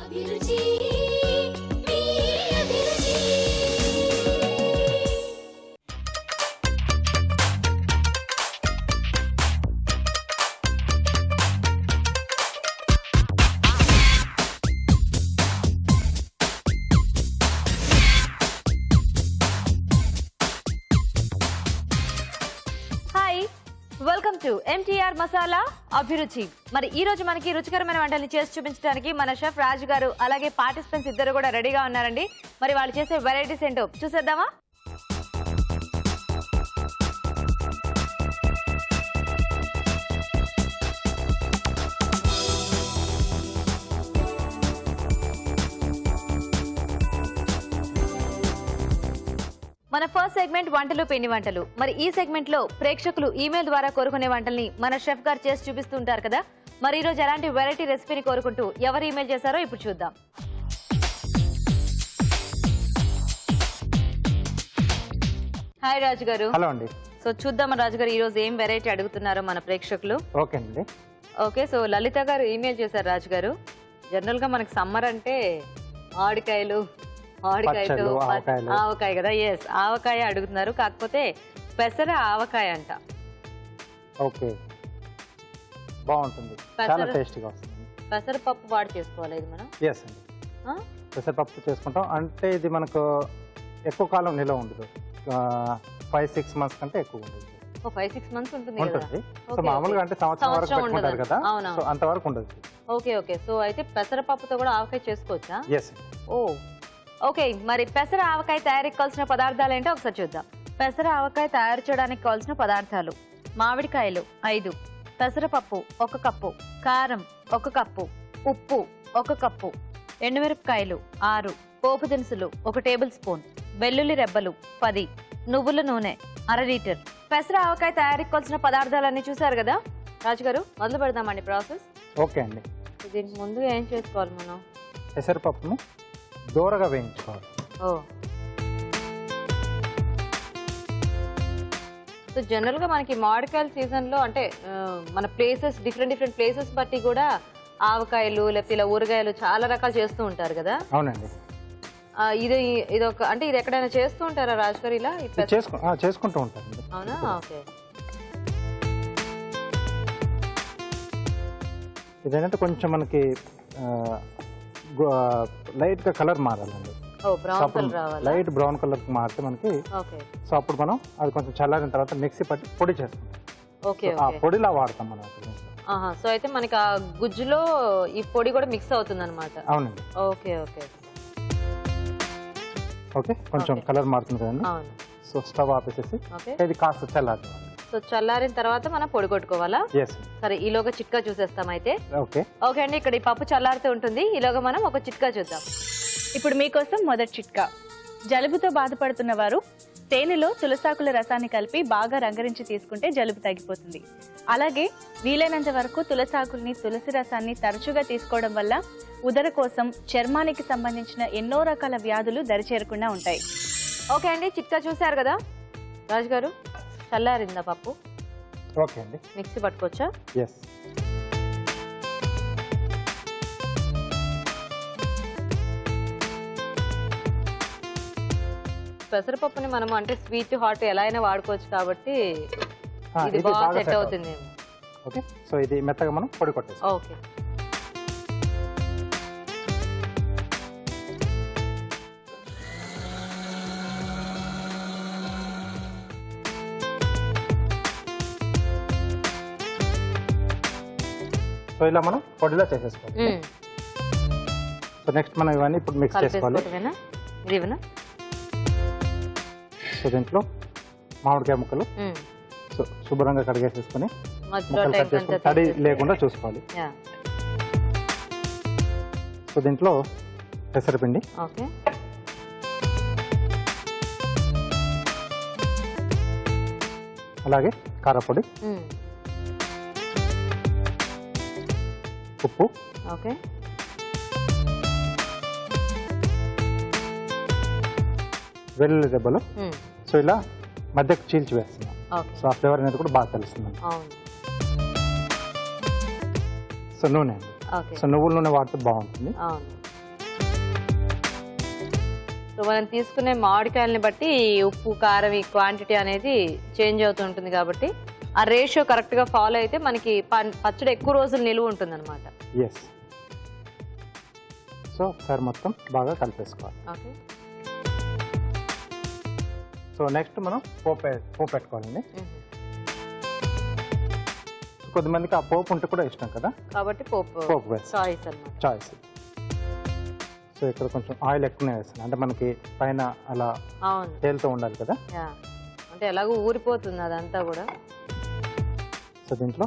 అభిరుచి మీ అభిరుచి. Hi, welcome to MTR masala అభిరుచి. మరి ఈ రోజు మనకి రుచికరమైన వంటల్ని చేసి చూపించడానికి మన షెఫ్ రాజు గారు అలాగే పార్టిసిపెంట్స్ ఇద్దరు కూడా రెడీగా ఉన్నారండి. మరి వాళ్ళు చేసే వెరైటీస్ ఏంటో చూసేద్దామా? మన ఫస్ట్ సెగ్మెంట్ వంటలు పిండి వంటలు. మరి ఈ సెగ్మెంట్ లో ప్రేక్షకులు ఈమెయిల్ ద్వారా కోరుకునే వంటల్ని మన షెఫ్ గారు చేసి చూపిస్తూ ఉంటారు కదా. మరి ఈ రోజు ఎలాంటి వెరైటీ రెసిపీని కోరుకుంటూ ఎవరు ఈమెయిల్ చేశారో ఇప్పుడు చూద్దాం. హాయ్ రాజు గారు. హలో అండి. సో చూద్దాం రాజు గారు ఈ రోజు ఏం వెరైటీ అడుగుతున్నారో మన ప్రేక్షకులు. ఓకే అండి. ఓకే, సో లలిత గారు ఈమెయిల్ చేశారు రాజు గారు. జనరల్ గా మనకి సమ్మర్ అంటే ఆవకాయలు ఆవకాయ కదా. ఎస్, ఆవకాయ అడుగుతున్నారు. కాకపోతే పెసర ఆవకాయ అంట. ఓకే, బాగుంటుంది, చాలా టేస్టీగా వస్తుంది. పెసరపప్పు వాడి చేసుకోవాలి ఇది మనం. ఎస్ అండి, పెసరపప్పు చేసుకుంటాం. అంటే ఇది మనకు ఎక్కువ కాలం నిల్వ ఉండదు, 5-6 months కంటే ఎక్కువ ఉండదు. 5-6 months ఉంటుంది. సో మామూలుగా అంటే సంవత్సరం వరకు పెట్టుకుంటారు కదా, సో అంతవరకు ఉండదు. ఓకే ఓకే, సో అయితే పెసరపప్పుతో కూడా ఆవకాయ చేసుకోవచ్చా? ఎస్. ఓకే, మరి పెసర ఆవకాయ తయారీకి కావాల్సిన పదార్థాలు ఏంటో ఒకసారి చూద్దాం. పెసర ఆవకాయ తయారు చేయడానికి కావాల్సిన పదార్థాలు: మామిడికాయలు 5, పెసరపప్పు 1 కప్పు, కారం 1 కప్పు, ఉప్పు 1 కప్పు, ఎండుమిరపకాయలు 6, పోపు దినుసులు 1 టేబుల్ స్పూన్, వెల్లుల్లి రెబ్బలు 10, నువ్వుల నూనె 1/2 లీటర్. పెసర ఆవకాయ తయారీకి కావాల్సిన పదార్థాలన్నీ చూసారు కదా రాజు గారు. మొదలు పెడదామండి ప్రాసెస్. ఓకే అండి. దీనికి ముందు ఏం చేసుకోవాలి మనం? పెసరపప్పును దూరగా వేయించుకోవాలి. సో జనరల్ గా మనకి మామిడికాయల సీజన్ లో అంటే మన ప్లేసెస్ డిఫరెంట్ ప్లేసెస్ బట్టి కూడా ఆవకాయలు లేకపోతే ఇలా ఊరగాయలు చాలా రకాలు చేస్తూ ఉంటారు కదా. అవునండి. ఇది ఒక అంటే ఇది ఎక్కడైనా చేస్తూ ఉంటారా రాజు గారు ఇలా? చేసుకుంటూ ఉంటారండి. అవునా? ఓకే. ఇదేంటంటే కొంచెం మనకి లైట్ గా కలర్ మారాలండి. లైట్ బ్రౌన్ కలర్ మారితే మనకి, సో అప్పుడు మనం అది కొంచెం చల్లారిన తర్వాత మిక్సీ పట్టి పొడి చేసుకుంటాం. ఆ పొడిలా వాడతాం మనం. సో అయితే మనకి ఆ గుజ్జులో ఈ పొడి కూడా మిక్స్ అవుతుంది అనమాట. అవునండి. ఓకే ఓకే ఓకే, కొంచెం కలర్ మారుతుంది కదండి. సో స్టవ్ ఆపేసేసి ఇది కాస్త చల్లారి. సో చల్లారిన తర్వాత మనం పొడి కొట్టుకోవాలా? ఎస్. సరే, ఈలోగా చిట్కా చూసేస్తాం అయితే. ఓకే ఓకే అండి, ఇక్కడ ఈ పప్పు చల్లారుతూ ఉంటుంది. ఈలోగా మనం ఒక చిట్కా చూద్దాం. ఇప్పుడు మీకోసం మొదటి చిట్కా. జలుబుతో బాధపడుతున్న వారు తేనెలో తులసాకుల రసాన్ని కలిపి బాగా రంగరించి తీసుకుంటే జలుబు తగ్గిపోతుంది. అలాగే వీలైనంత వరకు తులసాకుల్ని, తులసి రసాన్ని తరచుగా తీసుకోవడం వల్ల ఉదరకోశం, చర్మానికి సంబంధించిన ఎన్నో రకాల వ్యాధులు దరిచేరకుండా ఉంటాయి. ఓకే అండి, చిట్కా చూసారు కదా రాజు గారు. చల్లారిందా పప్పు? ఓకే అండి. మిక్సీ పట్టుకోవచ్చా? ఎస్. పెసరపప్పుని మనం అంటే స్వీట్ హాట్ ఎలా అయినా వాడుకోవచ్చు కాబట్టి ఇది బాగా సెట్ అవుతుంది. ఓకే, సో ఇది మెత్తగా మనం పొడి కొట్టేస్తాం. ఓకే. సో ఇలా మనం పొడిలా చేసేసుకోవాలి. సో నెక్స్ట్ మనం ఇవన్నీ ఇప్పుడు మిక్స్ చేసుకోవాలి. సో దీంట్లో మామిడికాయ ముక్కలు సో శుభ్రంగా కడిగేసేసుకొని ముక్కలు కట్ చేసుకొని తడి లేకుండా చూసుకోవాలి. సో దీంట్లో పెసరపిండి, అలాగే కారపొడి, ఉప్పు, వెల్లుల్లి రెబ్బలు. సో ఇలా మధ్యకు చీల్చి వేస్తున్నాం. సో ఆ ఫ్లేవర్ అనేది కూడా బాగా తెలుస్తుంది. సో నూనె, సో నువ్వుల నూనె వాడితే బాగుంటుంది. సో మనం తీసుకునే మామిడికాయలని బట్టి ఉప్పు కారం ఈ క్వాంటిటీ అనేది చేంజ్ అవుతూ ఉంటుంది కాబట్టి ఆ రేషియో కరెక్ట్గా ఫాలో అయితే మనకి పచ్చడి ఎక్కువ రోజులు నిలువ ఉంటుంది అనమాట. ఎస్. సో ఒకసారి మొత్తం బాగా కలిపేసుకోవాలి. ఓకే. సో నెక్స్ట్ మనం పోపు పెట్టుకోవాలండి. కొద్దిమందికి ఆ పోపు ఉంటే కూడా ఇష్టం కదా, కాబట్టి పోపు వేస్తాం. చాయిస్ అన్నమాట. చాయిస్. సో ఇక్కడ కొంచెం ఆయిల్ ఎక్కువనే వేస్తాను, అంటే మనకి పైన అలా తేలుతూ ఉండాలి కదా, అంటే ఎలాగో ఊరిపోతుంది అదంతా కూడా. సో దీంట్లో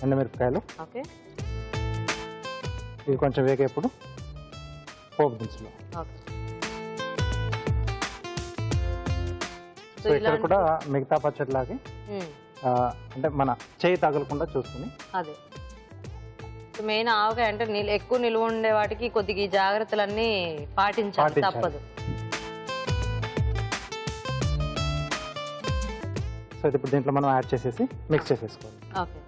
ఎండుమిరపకాయలు. ఓకే. ఇది కొంచెం వేగేప్పుడు పోపు దినుసులు. ఓకే. సో ఇక్కడ కూడా మిగతా పచ్చడిలాగే అంటే మన చేయి తగలకుండా చూసుకుని. అదే మెయిన్ ఆవకాయ అంటే ఎక్కువ నిలువ ఉండే వాటికి కొద్దిగా ఈ జాగ్రత్తలన్నీ పాటించాలి, తప్పదు. సో ఇది ఇప్పుడు దీంట్లో మనం యాడ్ చేసేసి మిక్స్ చేసేసుకోవాలి. ఓకే.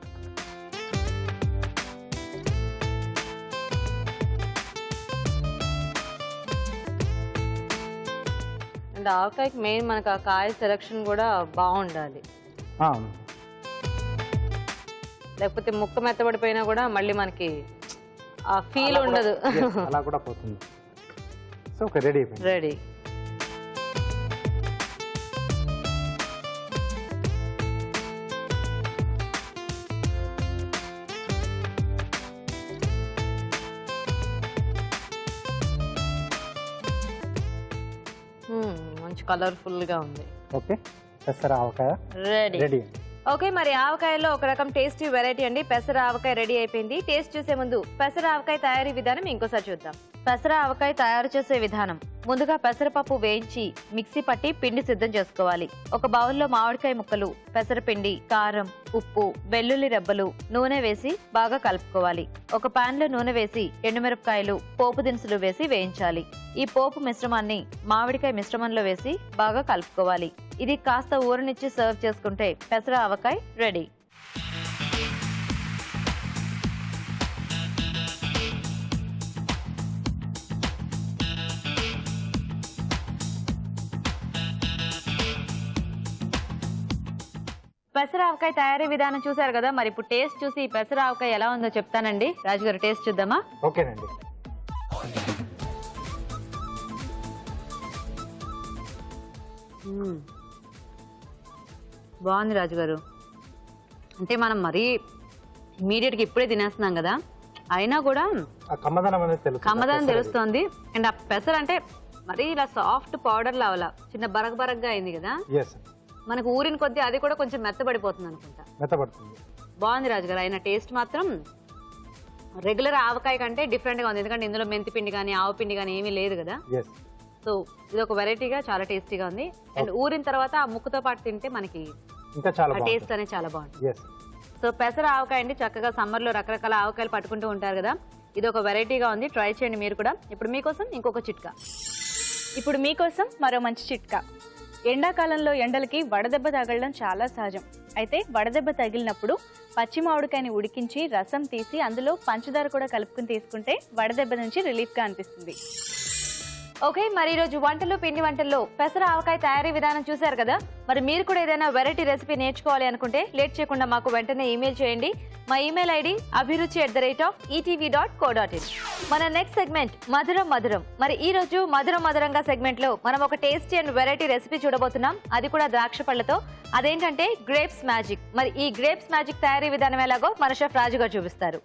అండ్ ఆవకాయకి మెయిన్ మనకు ఆ కాయ సెలక్షన్ కూడా బాగుండాలి, లేకపోతే ముక్క మెత్తబడిపోయినా కూడా మళ్ళీ మనకి ఆ ఫీల్ ఉండదు. అలా కూడా పోతుంది. So okay, ready. రెడీ. మంచి కలర్ఫుల్ గా ఉంది. ఓకే, పెసర ఆవకాయ రెడీ. ఓకే, మరి ఆవకాయలో ఒక రకం టేస్టీ వెరైటీ అండి పెసర ఆవకాయ రెడీ అయిపోయింది. టేస్ట్ చూసే ముందు పెసర ఆవకాయ తయారీ విధానం ఇంకోసారి చూద్దాం. పెసర ఆవకాయ తయారు చేసే విధానం: ముందుగా పెసరపప్పు వేయించి మిక్సీ పట్టి పిండి సిద్ధం చేసుకోవాలి. ఒక బౌల్లో మామిడికాయ ముక్కలు, పెసరపిండి, కారం, ఉప్పు, వెల్లుల్లి రెబ్బలు, నూనె వేసి బాగా కలుపుకోవాలి. ఒక పాన్ లో నూనె వేసి ఎండుమిరపకాయలు, పోపు దినుసులు వేసి వేయించాలి. ఈ పోపు మిశ్రమాన్ని మామిడికాయ మిశ్రమంలో వేసి బాగా కలుపుకోవాలి. ఇది కాస్త ఊరనిచ్చి సర్వ్ చేసుకుంటే పెసర ఆవకాయ రెడీ. పెసర ఆవకాయ తయారీ విధానం చూసారు కదా, మరి ఇప్పుడు టేస్ట్ చూసి ఈ పెసర ఆవకాయ ఎలా ఉందో చెప్తానండి. రాజుగారు టేస్ట్ చూద్దామా? ఓకేనండి. బాగుంది రాజుగారు. అంటే మనం మరీ ఇమీడియట్గా ఇప్పుడే తినేస్తున్నాం కదా, అయినా కూడా కమ్మదనం తెలుస్తోంది. అండ్ ఆ పెసర అంటే మరీ ఇలా సాఫ్ట్ పౌడర్ లావలా చిన్న బరగబరగ్గా అయింది కదా, మనకు ఊరిన కొద్దీ అది కూడా కొంచెం మెత్తబడిపోతుంది అనుకుంటా. బాగుంది రాజుగారు. అయినా టేస్ట్ మాత్రం రెగ్యులర్ ఆవకాయ కంటే డిఫరెంట్ గా ఉంది, ఎందుకంటే ఇందులో మెంతి పిండి కానీ ఆవు పిండి కానీ ఏమీ లేదు కదా. సో ఇది ఒక వెరైటీగా చాలా టేస్టీగా ఉంది. అండ్ ఊరిన తర్వాత ఆ ముక్కతో పాటు తింటే మనకి టేస్ట్ అనేది చాలా బాగుంటుంది. సో పెసర ఆవకాయ అండి, చక్కగా సమ్మర్ లో రకరకాల ఆవకాయలు పట్టుకుంటూ ఉంటారు కదా, ఇది ఒక వెరైటీగా ఉంది. ట్రై చేయండి మీరు కూడా. ఇప్పుడు మీకోసం ఇంకొక చిట్కా. ఇప్పుడు మీకోసం మరో మంచి చిట్కా. ఎండాకాలంలో ఎండలకి వడదెబ్బ తగలడం చాలా సహజం. అయితే వడదెబ్బ తగిలినప్పుడు పచ్చి మామిడికాయని ఉడికించి రసం తీసి అందులో పంచదార కూడా కలుపుకుని తీసుకుంటే వడదెబ్బ నుంచి రిలీఫ్గా అనిపిస్తుంది. ఓకే, మరి ఈరోజు వంటలు పిండి వంటల్లో పెసర ఆవకాయ తయారీ విధానం చూశారు కదా, మరి మీరు కూడా ఏదైనా వెరైటీ రెసిపీ నేర్చుకోవాలి అనుకుంటే లేట్ చేయకుండా మాకు వెంటనే ఈమెయిల్ చేయండి. మా ఈమెయిల్ ఐడి abhiruchi@etv.co.in. మన నెక్స్ట్ సెగ్మెంట్ మధురం మధురం. మరి ఈ రోజు మధురం మధురంగా సెగ్మెంట్ లో మనం ఒక టేస్టీ అండ్ వెరైటీ రెసిపీ చూడబోతున్నాం, అది కూడా ద్రాక్ష పళ్ళతో. అదేంటంటే గ్రేప్స్ మ్యాజిక్. మరి ఈ గ్రేప్స్ మ్యాజిక్ తయారీ విధానం ఎలాగో మన షెఫ్ రాజు గారు చూపిస్తారు.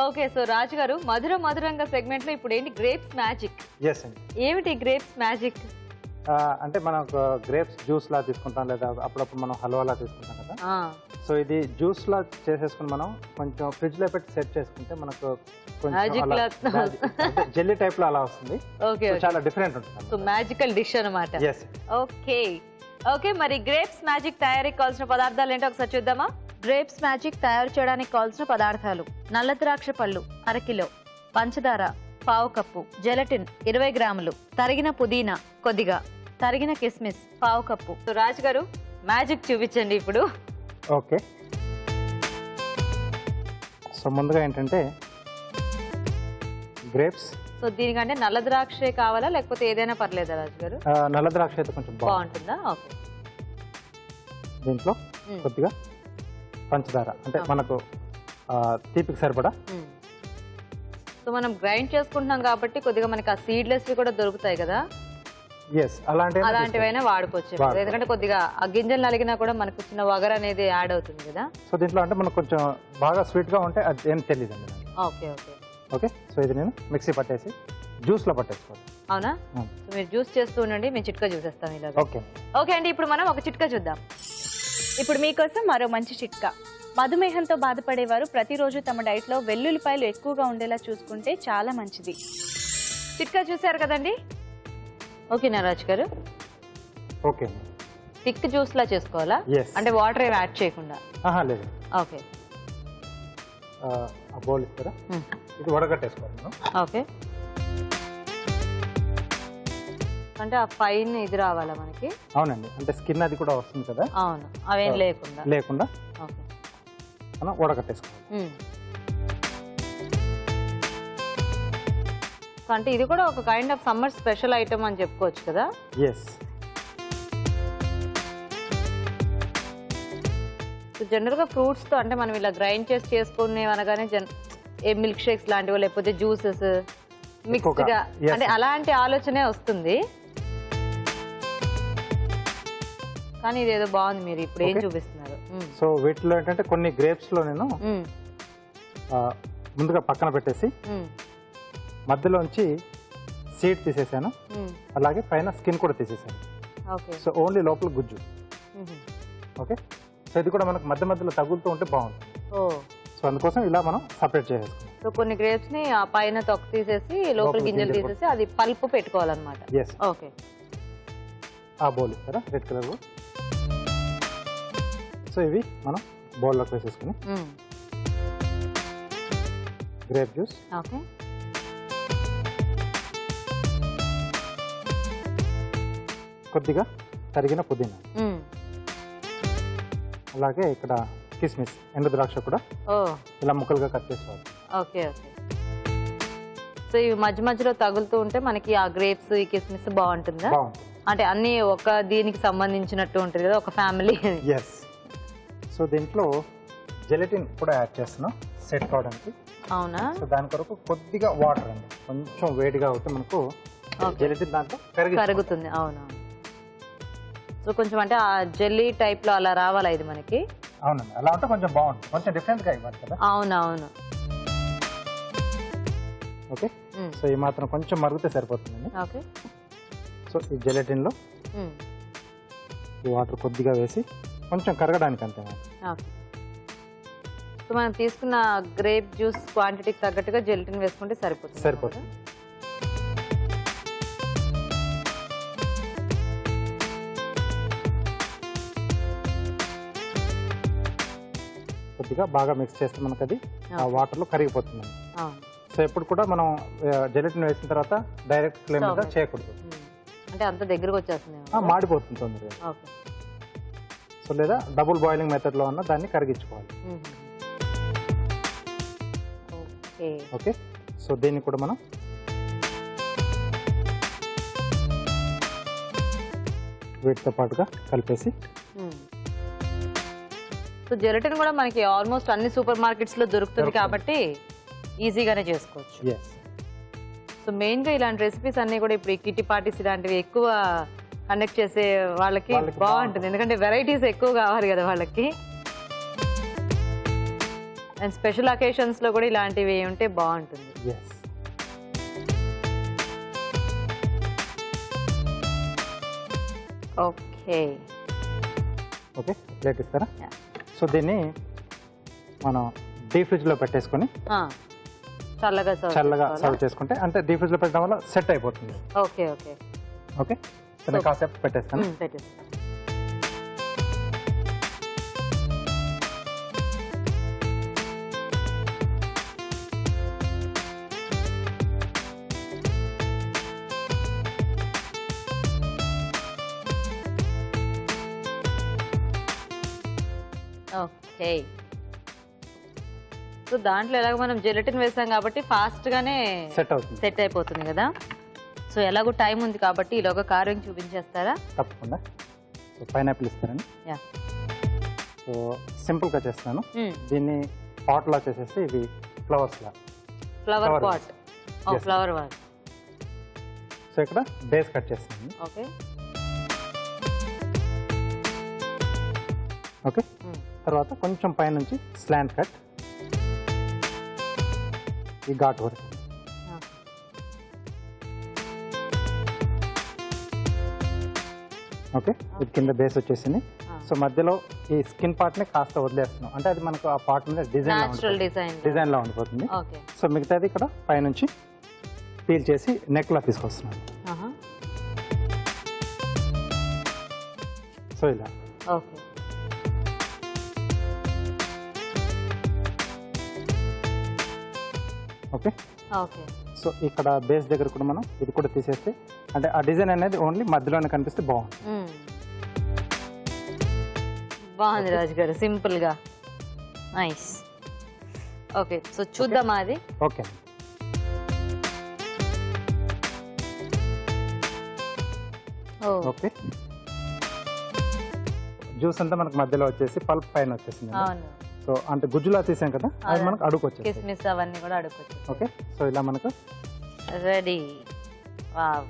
ఓకే, సో రాజు గారు మధురం మధురంగా సెగ్మెంట్ లో ఇప్పుడు ఏంటి గ్రేప్స్ మ్యాజిక్? ఏమిటి గ్రేప్స్ మ్యాజిక్? అంటే మనం గ్రేప్స్ జ్యూస్ లా తీసుకుంటాం, లేదా అప్పుడప్పుడు మనం హల్వాలా తీసుకుంటాం కదా. సో ఇది జ్యూస్ లా చేసేసుకుని మనం కొంచెం ఫ్రిడ్జ్ లో పెట్టి సెట్ చేసుకుంటే మనకు జెల్లీ టైప్ లో అలా వస్తుంది. ఓకే, చాలా డిఫరెంట్ ఉంటుంది. సో మ్యాజికల్ డిష్ అన్నమాట. ఓకే ఓకే, మరి గ్రేప్స్ మ్యాజిక్ తయారీకి కావాల్సిన పదార్థాలు ఏంటో ఒకసారి చూద్దామా? గ్రేప్స్ మ్యాజిక్ తయారు చేయడానికి కావాల్సిన పదార్థాలు: నల్ల ద్రాక్ష పళ్ళు అర కిలో, పంచదార పావు కప్పు, జెలటిన్ 20 గ్రాములు, తరిగిన పుదీనా కొద్దిగా, తరిగిన కిస్మిస్ పావు కప్పు. రాజు గారు మ్యాజిక్ చూపించండి ఇప్పుడు. ఓకే, సో ముందుగా ఏంటంటే గ్రేప్స్. సో దీనికంటే నల్ల ద్రాక్షే కావాలా లేకపోతే ఏదైనా పర్లేదా రాజు గారు? నల్ల ద్రాక్ష అయితే కొంచెం బాగుంటుందా? ఓకే. దీంట్లో కొద్దిగా పంచదార, అంటే మనకు తీపికి సరిపడా. సో మనం గ్రైండ్ చేసుకుంటున్నాం కాబట్టి కొద్దిగా మనకి ఆ సీడ్లెస్ కూడా దొరుకుతాయి కదా, అలాంటివైనా వాడుకోవచ్చు. ఎందుకంటే కొద్దిగా ఆ గింజలు నలిగినా కూడా మనకు చిన్న వగర్ అనేది యాడ్ అవుతుంది కదా. సో దీంట్లో అంటే మనకు కొంచెం బాగా స్వీట్ గా ఉంటే అది ఏం తెలియదు అండి. Okay okay okay. సో ఇది నేను మిక్సీ పట్టేసి జ్యూస్ లో పట్టేసుకోవాలి. అవునా? సో మీరు జ్యూస్ చేస్తూ ఉండండి, మేము చిట్కా చూసేస్తాం ఇలా. ఓకే ఓకే అండి, ఇప్పుడు మనం ఒక చిట్కా చూద్దాం. ఇప్పుడు మీకోసం మరో మంచి చిట్కా. మధుమేహంతో బాధపడేవారు ప్రతిరోజు తమ డైట్లో వెల్లుల్లిపాయలు ఎక్కువగా ఉండేలా చూసుకుంటే చాలా మంచిది. చిట్కా చూసారు కదండి. ఓకేనా రాజ్ గారు? ఓకే. థిక్ జ్యూస్ లా చేసుకోవాలా? అంటే వాటర్ ఏమి యాడ్ చేయకుండా? లేదు. ఓకే. ఆ బౌల్ ఇస్తారా? ఇది వడగట్టేసుకోవాలి. ఓకే. అంటే ఆ ఫైన్ ఇది రావాలా మనకి? అవునండి, అంటే స్కిన్ అది కూడా వస్తుంది కదా. అవును, అవేం లేకుండా. ఓకే, మనం వడగట్టేసుకోవాలి. అంటే ఇది కూడా ఒక kind of summer special item అని చెప్పుకోవచ్చు కదా. జనరల్ గా ఫ్రూట్స్ తో అంటే మనం ఇలా గ్రైండ్ చేసి చేసుకునే అనగానే ఏ మిల్క్ షేక్స్ లాంటివి లేకపోతే జ్యూసెస్ మిక్స్డ్ గా అంటే అలాంటి ఆలోచనే వస్తుంది. కానీ ఇదేదో బాగుంది, మీరు ఇప్పుడు ఏం చూపిస్తున్నారు. సో వీటిలో ఏంటంటే కొన్ని గ్రేప్స్ లో నేను ముందుగా పక్కన పెట్టేసి మధ్యలోంచి సీడ్ తీసేసాను, అలాగే పైన స్కిన్ కూడా తీసేసాను. సో ఓన్లీ లోపల గుజ్జు. ఓకే. సో ఇది కూడా మనకు మధ్య మధ్యలో తగులుతూ ఉంటే బాగుంటుంది. సో అందుకోసం ఇలా మనం సపరేట్ చేసేసుకున్నాం. సో కొన్ని గ్రేప్స్ ని ఆ పైన తొక్క తీసేసి లోపల గింజలు తీసేసి అది పల్పు పెట్టుకోవాలన్నమాట. ఓకే. ఆ బౌల్ ఇస్తారా రెడ్ కలర్? సో ఇవి మనం బౌల్లోకి వేసేసుకుని గ్రేప్ జ్యూస్, ఓకే, కొద్దిగా తరిగిన పుదీనా, అలాగే ఇక్కడ కిస్మిస్ ఎండు ద్రాక్ష కూడా ఇలా ముక్కలుగా కట్ చేసుకోవాలి. Okay okay. సో ఇవి మధ్య మధ్యలో తగులుతూ ఉంటే మనకి ఆ గ్రేప్స్ ఈ కిస్మిస్ బాగుంటుందా? అంటే అన్ని ఒక దీనికి సంబంధించినట్టు ఉంటుంది కదా, ఒక ఫ్యామిలీ. సో దీంట్లో జెలటిన్ కూడా యాడ్ చేస్తున్నాం సెట్ కావడానికి. అవునా? సో దాని కొరకు కొద్దిగా వాటర్ అండి, కొంచెం వేడిగా అవుతే మనకు జెలటిన్ దాంట్లో కరుగుతుంది. అవునవును. సో కొంచెం అంటే ఆ జెల్లీ టైప్ లో అలా రావాలా ఇది మనకి? అవునండి, అలా ఉంటే కొంచెం బాగుంటుంది, కొంచెం డిఫరెంట్ గా ఇవ్వాలి కదా. అవునవును. ఓకే. సో ఈ మాత్రం కొంచెం మరిగితే సరిపోతుందండి. ఓకే. సో ఈ జెలటిన్ లో ఈ వాటర్ కొద్దిగా వేసి కొంచెం కరగడానికి అంతే. సో మనం తీసుకున్న గ్రేప్ జ్యూస్ క్వాంటిటీకి తగ్గట్టుగా జెలటిన్ వేసుకుంటే సరిపోతుంది. కొద్దిగా బాగా మిక్స్ చేస్తే మనకు అది ఆ వాటర్ లో కరిగిపోతుంది. సో ఎప్పుడు కూడా మనం జెలటిన్ వేసిన తర్వాత డైరెక్ట్ ఫ్లేమ్ మీద చేయకూడదు, అంటే అంత దగ్గరకు వచ్చేస్తుంది, మాడిపోతుంది తొందరగా. సో లేదా డబుల్ బాయిలింగ్ మెథడ్ లో ఉన్న దాన్ని కరిగించుకోవాలి. ఓకే. సో దీన్ని కూడా మనం వీటితో పాటుగా కలిపేసి. సో జెలటిన్ కూడా మనకి ఆల్మోస్ట్ అన్ని సూపర్ మార్కెట్స్ లో దొరుకుతుంది కాబట్టి ఈజీగానే చేసుకోవచ్చు. సో మెయిన్ గా ఇలాంటి రెసిపీస్ అన్ని కూడా ఇప్పుడు కిట్టి పార్టీస్ ఇలాంటివి ఎక్కువ కండక్ట్ చేసే వాళ్ళకి బాగుంటుంది, ఎందుకంటే వెరైటీస్ ఎక్కువ కావాలి కదా వాళ్ళకి. అండ్ స్పెషల్ అకేషన్స్ లో కూడా ఇలాంటివి ఉంటే బాగుంటుంది. ఓకే ఓకే, ప్లేట్ ఇస్తారా? సో దీన్ని మనం డీప్ ఫ్రిడ్జ్ లో పెట్టేసుకొని చల్లగా సర్వ్ చేసుకుంటే, అంటే డీప్ ఫ్రిడ్జ్ లో పెట్టడం వల్ల సెట్ అయిపోతుంది. Okay okay okay. సో నేను కాసేపు పెట్టేస్తాను. ఓకే. సో దాంట్లో ఎలాగో మనం జెలటిన్ వేసాం కాబట్టి ఫాస్ట్ గానే సెట్ అవుతుంది. సెట్ అయిపోతుంది కదా. సో ఎలాగో టైం ఉంది కాబట్టి ఈలోగా కార్వింగ్ చూపించేస్తారా? తప్పకుండా. సో పైనాపిల్ ఇస్తారండి. యా. సో సింపుల్గా చేస్తాను. దీన్ని పాట్లో చేసేసి ఇది ఫ్లవర్స్లా. Flower Flower pot. Yes. Flower vase. So ఇక్కడ బేస్ కట్ చేస్తాను. ఓకే. ఓకే. తర్వాత కొంచెం పైనుంచి స్లాంట్ కట్ ఈ ఘాట్ వరకు. ఓకే. ఇది కింద బేస్ వచ్చేసింది. సో మధ్యలో ఈ స్కిన్ పార్ట్ ని కాస్త వదిలేస్తున్నాం, అంటే అది మనకు ఆ పార్ట్ మీద న్యాచురల్ డిజైన్ లా ఉండిపోతుంది. ఓకే. సో మిగతాది ఇక్కడ పైనుంచి పీల్ చేసి నెక్ లా తీసుకొస్తున్నాను. సో ఇలా. ఓకే. ఓకే. ఓకే. సో ఇక్కడ బేస్ దగ్గర కూడా మనం ఇది కూడా తీసేస్తే, అంటే ఆ డిజైన్ అనేది ఓన్లీ మధ్యలోనే కనిపిస్తే బాగుంటుంది. బాగుంది రాజు గారు, సింపుల్ గా. నైస్. ఓకే. సో చూద్దామా అది? ఓకే. ఓకే. జ్యూస్ అంతా మనకు మధ్యలో వచ్చేసి పల్ప్ పైన వచ్చేసింది. అవును. సో అంటే గుజ్జులా తీసాం కదా, అది మనకు అడుగు వచ్చేసి. కిస్మిస్ అవన్నీ కూడా అడుగువచ్చు. ఓకే. సో ఇలా మనకు రెడీ. వావ్.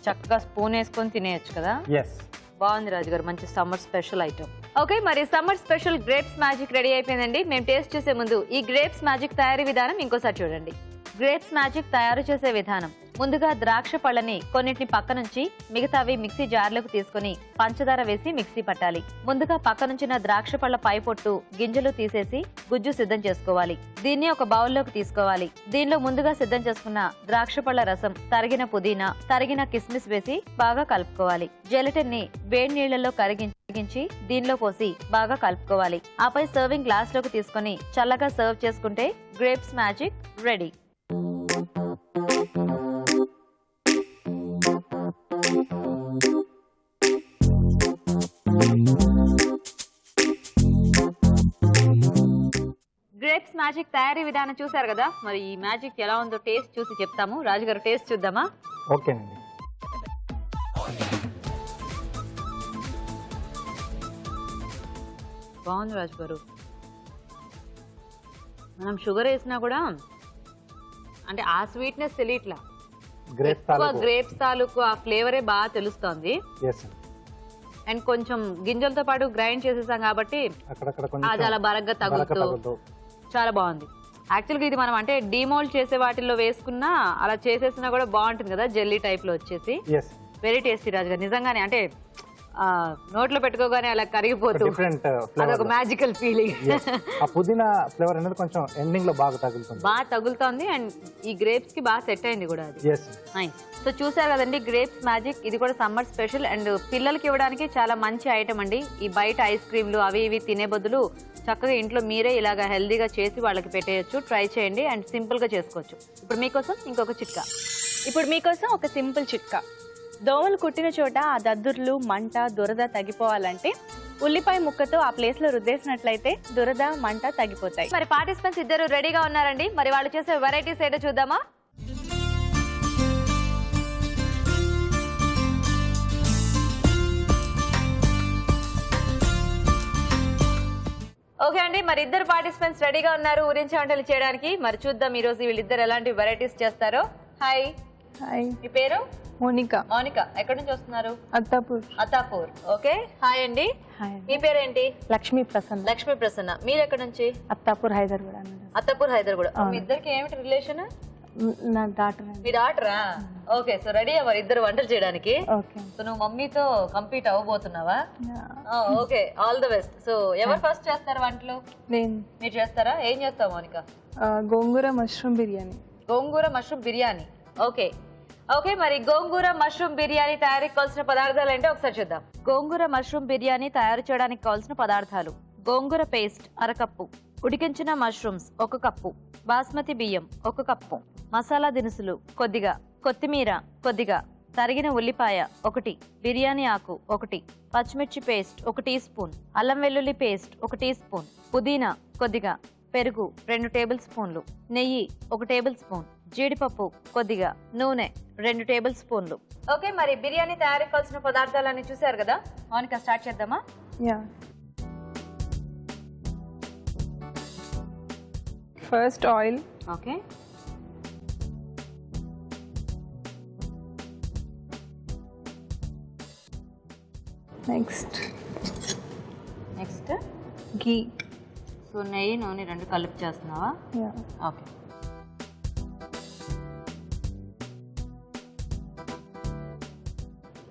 చక్కగా స్పూన్ వేసుకొని తినేయచ్చు కదా. ఎస్. బాగుంది రాజు గారు, మంచి సమ్మర్ స్పెషల్ ఐటమ్. ఓకే, మరి summer special grapes magic ready అయిపోయిందండి. మేము టేస్ట్ చేసే ముందు ఈ గ్రేప్స్ మ్యాజిక్ తయారీ విధానం ఇంకోసారి చూడండి. గ్రేప్స్ మ్యాజిక్ తయారు చేసే విధానం: ముందుగా ద్రాక్ష పళ్ళని కొన్నిటిని పక్క నుంచి మిగతావి మిక్సీ జార్లకు తీసుకుని పంచదార వేసి మిక్సీ పట్టాలి. ముందుగా పక్క నుంచిన ద్రాక్ష పళ్ళ పై పొట్టు గింజలు తీసేసి గుజ్జు సిద్ధం చేసుకోవాలి. దీన్ని ఒక బౌల్లోకి తీసుకోవాలి. దీనిలో ముందుగా సిద్ధం చేసుకున్న ద్రాక్ష పళ్ళ రసం, తరిగిన పుదీనా, తరిగిన కిస్మిస్ వేసి బాగా కలుపుకోవాలి. జెలటిన్ ని వేడి నీళ్లలో కరిగించి దీనిలో పోసి బాగా కలుపుకోవాలి. ఆపై సర్వింగ్ గ్లాస్ లోకి తీసుకుని చల్లగా సర్వ్ చేసుకుంటే grapes magic ready. Grapes magic తయారీ విధానం చూసారు కదా. మరి ఈ మ్యాజిక్ ఎలా ఉందో టేస్ట్ చూసి చెప్తాము. రాజుగారు టేస్ట్ చూద్దామా? ఓకేనండి. బాగుంది రాజుగారు. మనం షుగర్ వేసినా కూడా అంటే ఆ స్వీట్నెస్ తెలియట్లా. గ్రేప్స్ తాలూకు ఆ ఫ్లేవరే బాగా తెలుస్తోంది. అండ్ కొంచెం గింజలతో పాటు గ్రైండ్ చేసేసాం కాబట్టి అది అలా బరగ్గా తగులుతూ చాలా బాగుంది. యాక్చువల్గా ఇది మనం అంటే డీమోల్డ్ చేసే వాటిల్లో వేసుకున్నా అలా చేసేసినా కూడా బాగుంటుంది కదా, జెల్లీ టైప్ లో వచ్చేసి. వెరీ టేస్టీ రాజుగా, నిజంగానే. అంటే నోట్లో పెట్టుకోగానే అలా కరిగిపోతూ అదొక మ్యాజికల్ ఫీలింగ్. ఆ పుదీనా ఫ్లేవర్ అనేది కొంచెం ఎండింగ్ లో బాగా తగులుతోంది అండ్ ఈ గ్రేప్స్ కి బాగా సెట్ అయింది కూడా అది. సో చూసారు కదండి గ్రేప్స్ మ్యాజిక్. ఇది కూడా సమ్మర్ స్పెషల్ అండ్ పిల్లలకి ఇవ్వడానికి చాలా మంచి ఐటమ్ అండి. ఈ బయట ఐస్ క్రీమ్లు అవి ఇవి తినే బదులు చక్కగా ఇంట్లో మీరే ఇలాగా హెల్దీగా చేసి వాళ్ళకి పెట్టేయచ్చు. ట్రై చేయండి అండ్ సింపుల్ గా చేసుకోవచ్చు. ఇప్పుడు మీకోసం ఇంకొక చిట్కా. ఇప్పుడు మీకోసం ఒక సింపుల్ చిట్కా. దోమలు కుట్టిన చోట ఆ దద్దుర్లు, మంట, దురద తగ్గిపోవాలంటే ఉల్లిపాయ ముక్కతో ఆ ప్లేస్ లో రుద్దేసినట్లయితే దురద, మంట తగ్గిపోతాయి. మరి పార్టిసిపెంట్స్ ఇద్దరు రెడీగా ఉన్నారండి. మరి వాళ్ళు చేసే వెరైటీస్ ఏంటో చూద్దామా? ఓకే అండి, మరి ఇద్దరు పార్టిసిపెంట్స్ రెడీగా ఉన్నారు ఊరించి వంటలు చేయడానికి. మరి చూద్దాం ఈ రోజు వీళ్ళిద్దరు ఎలాంటి వెరైటీస్ చేస్తారో. హాయ్. హాయ్. మీ పేరు? మోనికా. మోనికా. ఎక్కడి నుంచి వస్తున్నారు? అత్తాపూర్. అత్తాపూర్. ఓకే. హాయ్ అండి. హాయ్. మీ పేరేంటి? లక్ష్మీ ప్రసన్న. లక్ష్మీ ప్రసన్న. మీరు ఎక్కడి నుంచి? అత్తాపూర్, హైదరాబాద్. అత్తాపూర్, హైదరాబాద్. మీ ఇద్దరికి ఏమిటి రిలేషన్? నా డాటర్. మీ డాటరా? ఓకే. సో రెడీ అవ్వరు ఇద్దరు వంటలు చేయడానికి. ఓకే. సో నువ్వు మమ్మీతో కంప్లీట్ అవ్వబోతున్నావా? Okay, all the best. So ఎవరు ఫస్ట్ చేస్తారు వంటలు? నేను. మీరు చేస్తారా? ఏం చేస్తావు Monica? Gongura mushroom biryani. Gongura mushroom biryani. Okay. Okay, మరి గోంగూర మష్రూమ్ బిర్యానీ తయారీకి కావాల్సిన పదార్థాలు ఏంటో ఒకసారి చూద్దాం. గోంగూర మష్రూమ్ బిర్యానీ తయారు చేయడానికి కావాల్సిన పదార్థాలు: గోంగూర పేస్ట్ అరకప్పు, ఉడికించిన మష్రూమ్స్ 1 కప్పు, బాస్మతి బియ్యం 1 కప్పు, మసాలా దినుసులు కొద్దిగా, కొత్తిమీర కొద్దిగా, తరిగిన ఉల్లిపాయ 1, బిర్యానీ ఆకు 1, పచ్చిమిర్చి పేస్ట్ 1 టీ స్పూన్, అల్లం వెల్లుల్లి పేస్ట్ 1 టీ స్పూన్, పుదీనా కొద్దిగా, పెరుగు 2 టేబుల్ స్పూన్లు, నెయ్యి 1 టేబుల్ స్పూన్, జీడిపప్పు కొద్దిగా, నూనె 2 టేబుల్ స్పూన్లు. ఓకే, మరి బిర్యానీ తయారీ కావాల్సిన పదార్థాలన్నీ చూసారు కదా, మౌనిక స్టార్ట్ చేద్దామా? Yeah. First oil. Okay. Next ghee. So నెయ్యి నూనె 2 కలిపి చేస్తున్నావా? యా. ఓకే.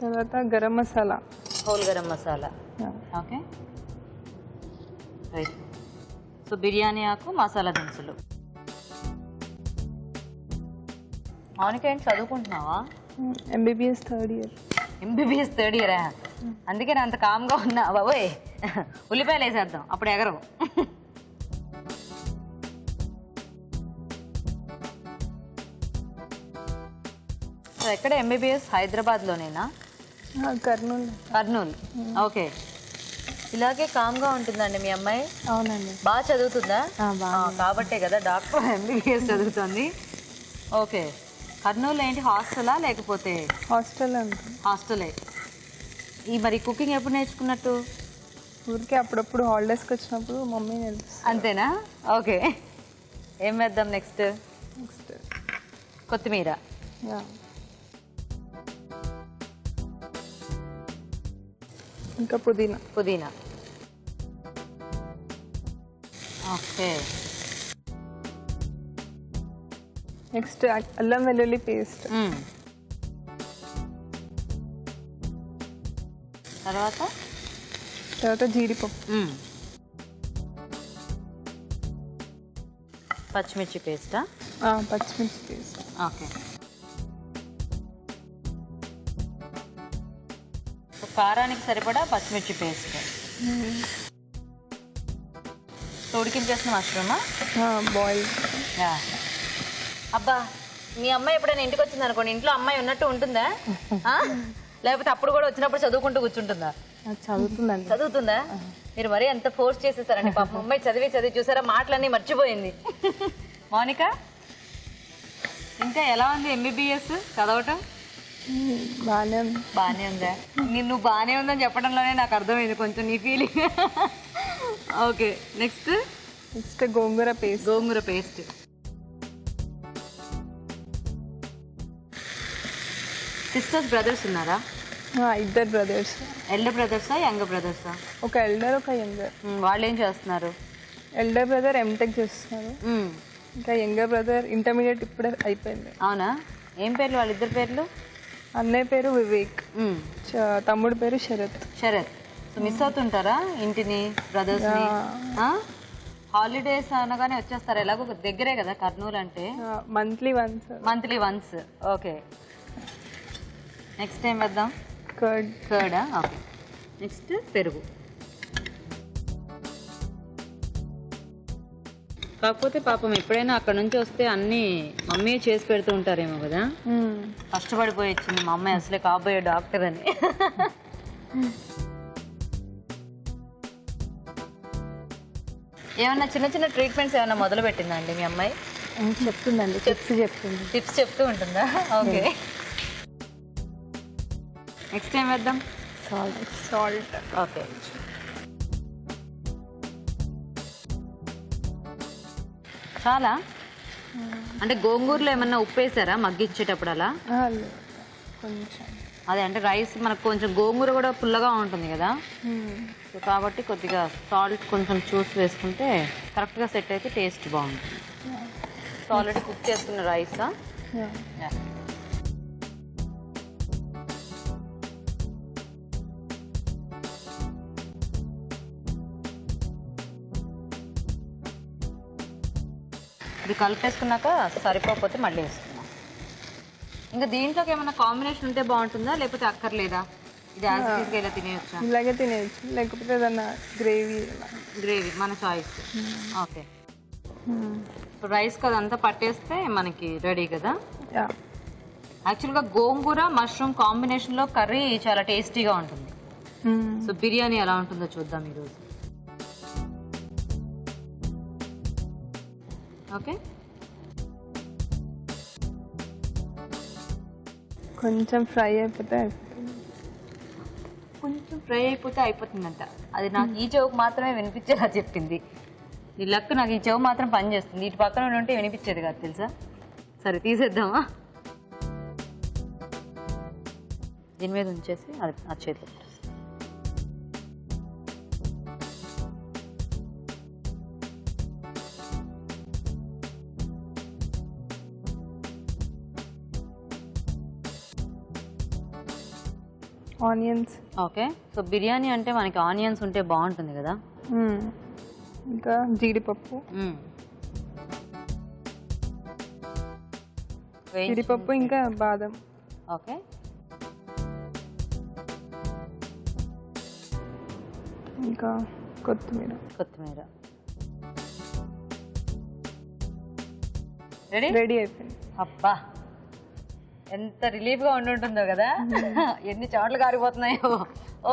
తర్వాత garam masala. Whole garam masala. Yeah. Okay, right. So biryani ఆకు, మసాలా దినుసులు. మౌనిక ఏంటి చదువుకుంటున్నావా? MBBS third year. MBBS third ఇయరా? అందుకే నేను అంత కామ్గా ఉన్నా. బాబోయ్, ఉల్లిపాయలు వేసేద్దాం, అప్పుడు ఎగరవు. సో ఎక్కడ ఎంబీబీఎస్? హైదరాబాద్లోనేనా? కర్నూలు. కర్నూలు. ఓకే. ఇలాగే కామ్గా ఉంటుందండి మీ అమ్మాయి? అవునండి. బాగా చదువుతుందా? బాగా. కాబట్టే కదా డాక్టర్ ఎంబీబీఎస్ చదువుతుంది. ఓకే. కర్నూలు ఏంటి, హాస్టలా లేకపోతే? హాస్టల్ ఉంటుంది. హాస్టలే. ఈ మరి కుకింగ్ ఎప్పుడు నేర్చుకున్నట్టు? ఊరికే అప్పుడప్పుడు హాలిడేస్కి వచ్చినప్పుడు మమ్మీ నేర్పిస్తుంది. అంతేనా? ఓకే. ఏం వేద్దాం నెక్స్ట్? నెక్స్ట్ కొత్తిమీర. యా. ఇంకా పుదీనా. పుదీనా. ఓకే. నెక్స్ట్ అల్లం వెల్లుల్లి పేస్ట్. తర్వాత జీడిపప్పు. పచ్చిమిర్చి పేస్టా? పచ్చిమిర్చి పేస్ట్. ఓకే. కారానికి సరిపడా పచ్చిమిర్చి పేస్ట్. ఉడికించేసిన మష్రూమా? బాయిల్. యా. అబ్బా, మీ అమ్మాయి ఎప్పుడైనా ఇంటికి వచ్చింది అనుకోండి, ఇంట్లో అమ్మాయి ఉన్నట్టు ఉంటుందా? లేకపోతే అప్పుడు కూడా వచ్చినప్పుడు చదువుకుంటూ కూర్చుంటుందా? చదువుతుందండి. చదువుతుందా? మీరు మరీ ఎంత ఫోర్స్ చేసేసారండి పాపం. అమ్మాయి చదివి చూసారా, మాటలన్నీ మర్చిపోయింది. మౌనిక, ఇంకా ఎలా ఉంది ఎంబీబీఎస్ చదవటం? బాగానే ఉందా? నువ్వు బాగానే ఉందని చెప్పడంలోనే నాకు అర్థమైంది కొంచెం నీ feeling. Okay. Next gongura paste. Sisters brothers ఉన్నారా? 2 బ్రదర్స్. ఎల్డర్ బ్రదర్సా, యంగర్ బ్రదర్సా? ఒక ఎల్డర్, ఒక యంగర్. వాళ్ళు ఏం చేస్తున్నారు? ఎల్డర్ బ్రదర్ ఎంటెక్ చేస్తున్నారు. ఇంకా యంగర్ బ్రదర్ ఇంటర్మీడియట్ ఇప్పుడే అయిపోయింది. అవునా? ఏం పేర్లు వాళ్ళిద్దరు పేర్లు? అన్నయ్య పేరు వివేక్, తమ్ముడు పేరు శరత్. సో మిస్ అవుతుంటారా ఇంటిని, బ్రదర్స్ని? హాలిడేస్ అనగానే వచ్చేస్తారు, ఎలాగో దగ్గరే కదా కర్నూలు అంటే? Monthly once. ఓకే. నెక్స్ట్ ఏం వేద్దాం? కర్డా? ఓకే. నెక్స్ట్ పెరుగు. కాకపోతే పాపం ఎప్పుడైనా అక్కడ నుంచి వస్తే అన్నీ మమ్మీ చేసి పెడుతూ ఉంటారేమో కదా? కష్టపడిపోయి వచ్చింది మా అమ్మాయి, అసలే కాబోయే డాక్టర్ అని. ఏమన్నా చిన్న చిన్న ట్రీట్మెంట్స్ ఏమన్నా మొదలు పెట్టిందా అండి మీ అమ్మాయి? చెప్తుందండి, టిప్స్ చెప్తూ ఉంటుందా? ఓకే. నెక్స్ట్ ఏం వేద్దాం? సాల్ట్. ఓకే. చాలా అంటే గోంగూరలో ఏమన్నా ఉప్పు వేసారా మగ్గించేటప్పుడు అలా? కొంచెం. అదే అంటే రైస్ మనకు కొంచెం గోంగూర కూడా పుల్లగా ఉంటుంది కదా, సో కాబట్టి కొద్దిగా సాల్ట్ కొంచెం చూసి వేసుకుంటే కరెక్ట్గా సెట్ అయితే టేస్ట్ బాగుంటుంది. సో ఆల్రెడీ కుక్ చేసుకున్న రైసా? ఇది కలిపేసుకున్నాక సరిపోకపోతే మళ్ళీ వేసుకున్నాం. ఇంకా దీంట్లోకి ఏమైనా కాంబినేషన్ ఉంటే బాగుంటుందా లేకపోతే అక్కర్లేదా? ఇది యాజ్ ఇట్ ఈస్గా ఇలా తినేయచ్చా? ఇలాగే తినేయచ్చు, లేకపోతే ఏదన్నా గ్రేవీ మన చాయిస్. ఓకే. సో రైస్కి అదంతా పట్టేస్తే మనకి రెడీ కదా? యాక్చువల్గా గోంగూర మష్రూమ్ కాంబినేషన్లో కర్రీ చాలా టేస్టీగా ఉంటుంది. సో బిర్యానీ ఎలా ఉంటుందో చూద్దాం ఈరోజు. ఓకే, కొంచెం ఫ్రై అయిపోతే కొంచెం ఫ్రై అయిపోతే అయిపోతుందంట. అది నాకు ఈ చెవుకు మాత్రమే వినిపించేలా చెప్పింది. ఈ లక్ నాకు ఈ చెవు మాత్రం పని చేస్తుంది, ఇటు పక్కన ఉంటే వినిపించేది కాదు తెలుసా. సరే తీసేద్దామా, దీని మీద ఉంచేసి అది ఆ చేతిలో. ఆనియన్స్. ఓకే, సో బిర్యానీ అంటే మనకి ఆనియన్స్ ఉంటే బాగుంటుంది కదా. ఇంకా జీడిపప్పు. జీడిపప్పు ఇంకా బాదం. ఓకే, ఇంకా కొత్తిమీర. కొత్తిమీర రెడీ అయిపోయింది. అబ్బా ఎంత రిలీఫ్ గా ఉంటుందో కదా, ఎన్ని చోట్ల కారిపోతున్నాయో.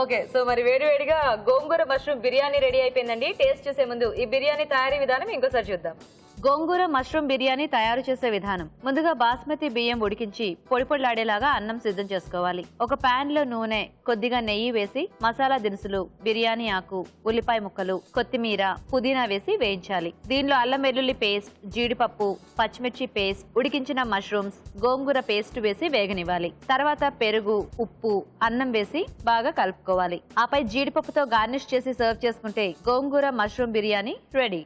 ఓకే, సో మరి వేడివేడిగా గోంగూర మష్రూమ్ బిర్యానీ రెడీ అయిపోయిందండి. టేస్ట్ చేసే ముందు ఈ బిర్యానీ తయారీ విధానం ఇంకోసారి చూద్దాం. గోంగూర మష్రూమ్ బిర్యానీ తయారు చేసే విధానం. ముందుగా బాస్మతి బియ్యం ఉడికించి పొడి పొడిలాడేలాగా అన్నం సిద్ధం చేసుకోవాలి. ఒక పాన్ లో నూనె, కొద్దిగా నెయ్యి వేసి మసాలా దినుసులు, బిర్యానీ ఆకు, ఉల్లిపాయ ముక్కలు, కొత్తిమీర, పుదీనా వేసి వేయించాలి. దీనిలో అల్లం వెల్లుల్లి పేస్ట్, జీడిపప్పు, పచ్చిమిర్చి పేస్ట్, ఉడికించిన మష్రూమ్స్, గోంగూర పేస్ట్ వేసి వేగనివ్వాలి. తర్వాత పెరుగు, ఉప్పు, అన్నం వేసి బాగా కలుపుకోవాలి. ఆపై జీడిపప్పుతో గార్నిష్ చేసి సర్వ్ చేసుకుంటే గోంగూర మష్రూమ్ బిర్యానీ రెడీ.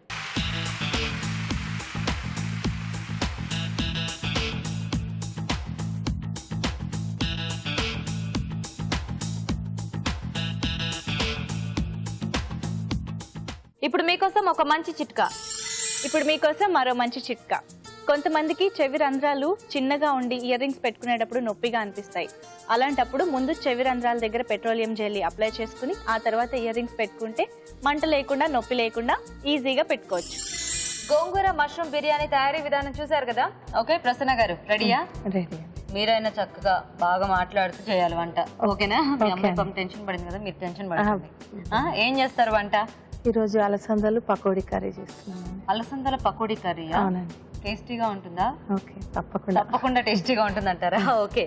ఇప్పుడు మీకోసం ఒక మంచి చిట్కా. ఇప్పుడు మీకోసం మరో మంచి చిట్కా. కొంతమందికి చెవి రంధ్రాలు చిన్నగా ఉండి ఇయర్ రింగ్స్ పెట్టుకునేటప్పుడు నొప్పిగా అనిపిస్తాయి. అలాంటప్పుడు ముందు చెవి రంధ్రాల దగ్గర పెట్రోలియం జెల్లీ అప్లై చేసుకుని ఆ తర్వాత ఇయర్ రింగ్స్ పెట్టుకుంటే మంట లేకుండా, నొప్పి లేకుండా ఈజీగా పెట్టుకోవచ్చు. గోంగూర మష్రూమ్ బిర్యానీ తయారీ విధానం చూసారు కదా. ఓకే, ప్రసన్న గారు రెడీయా? రెడీ. మీరైనా చక్కగా బాగా మాట్లాడుతూ చేయాలి వంట. ఓకేనా? మీ అమ్మాయి పాపం టెన్షన్ పడింది కదా, మీరు టెన్షన్ పడుతుంది. ఏం చేస్తారు వంట? ఈరోజు అలసందలు పకోడీ కర్రీ చేస్తున్నాను. అలసందల పకోడీ కర్రీ. అవునండి. టేస్టీగా ఉంటుందా? ఓకే, తప్పకుండా టేస్టీగా ఉంటుందంటారా? ఓకే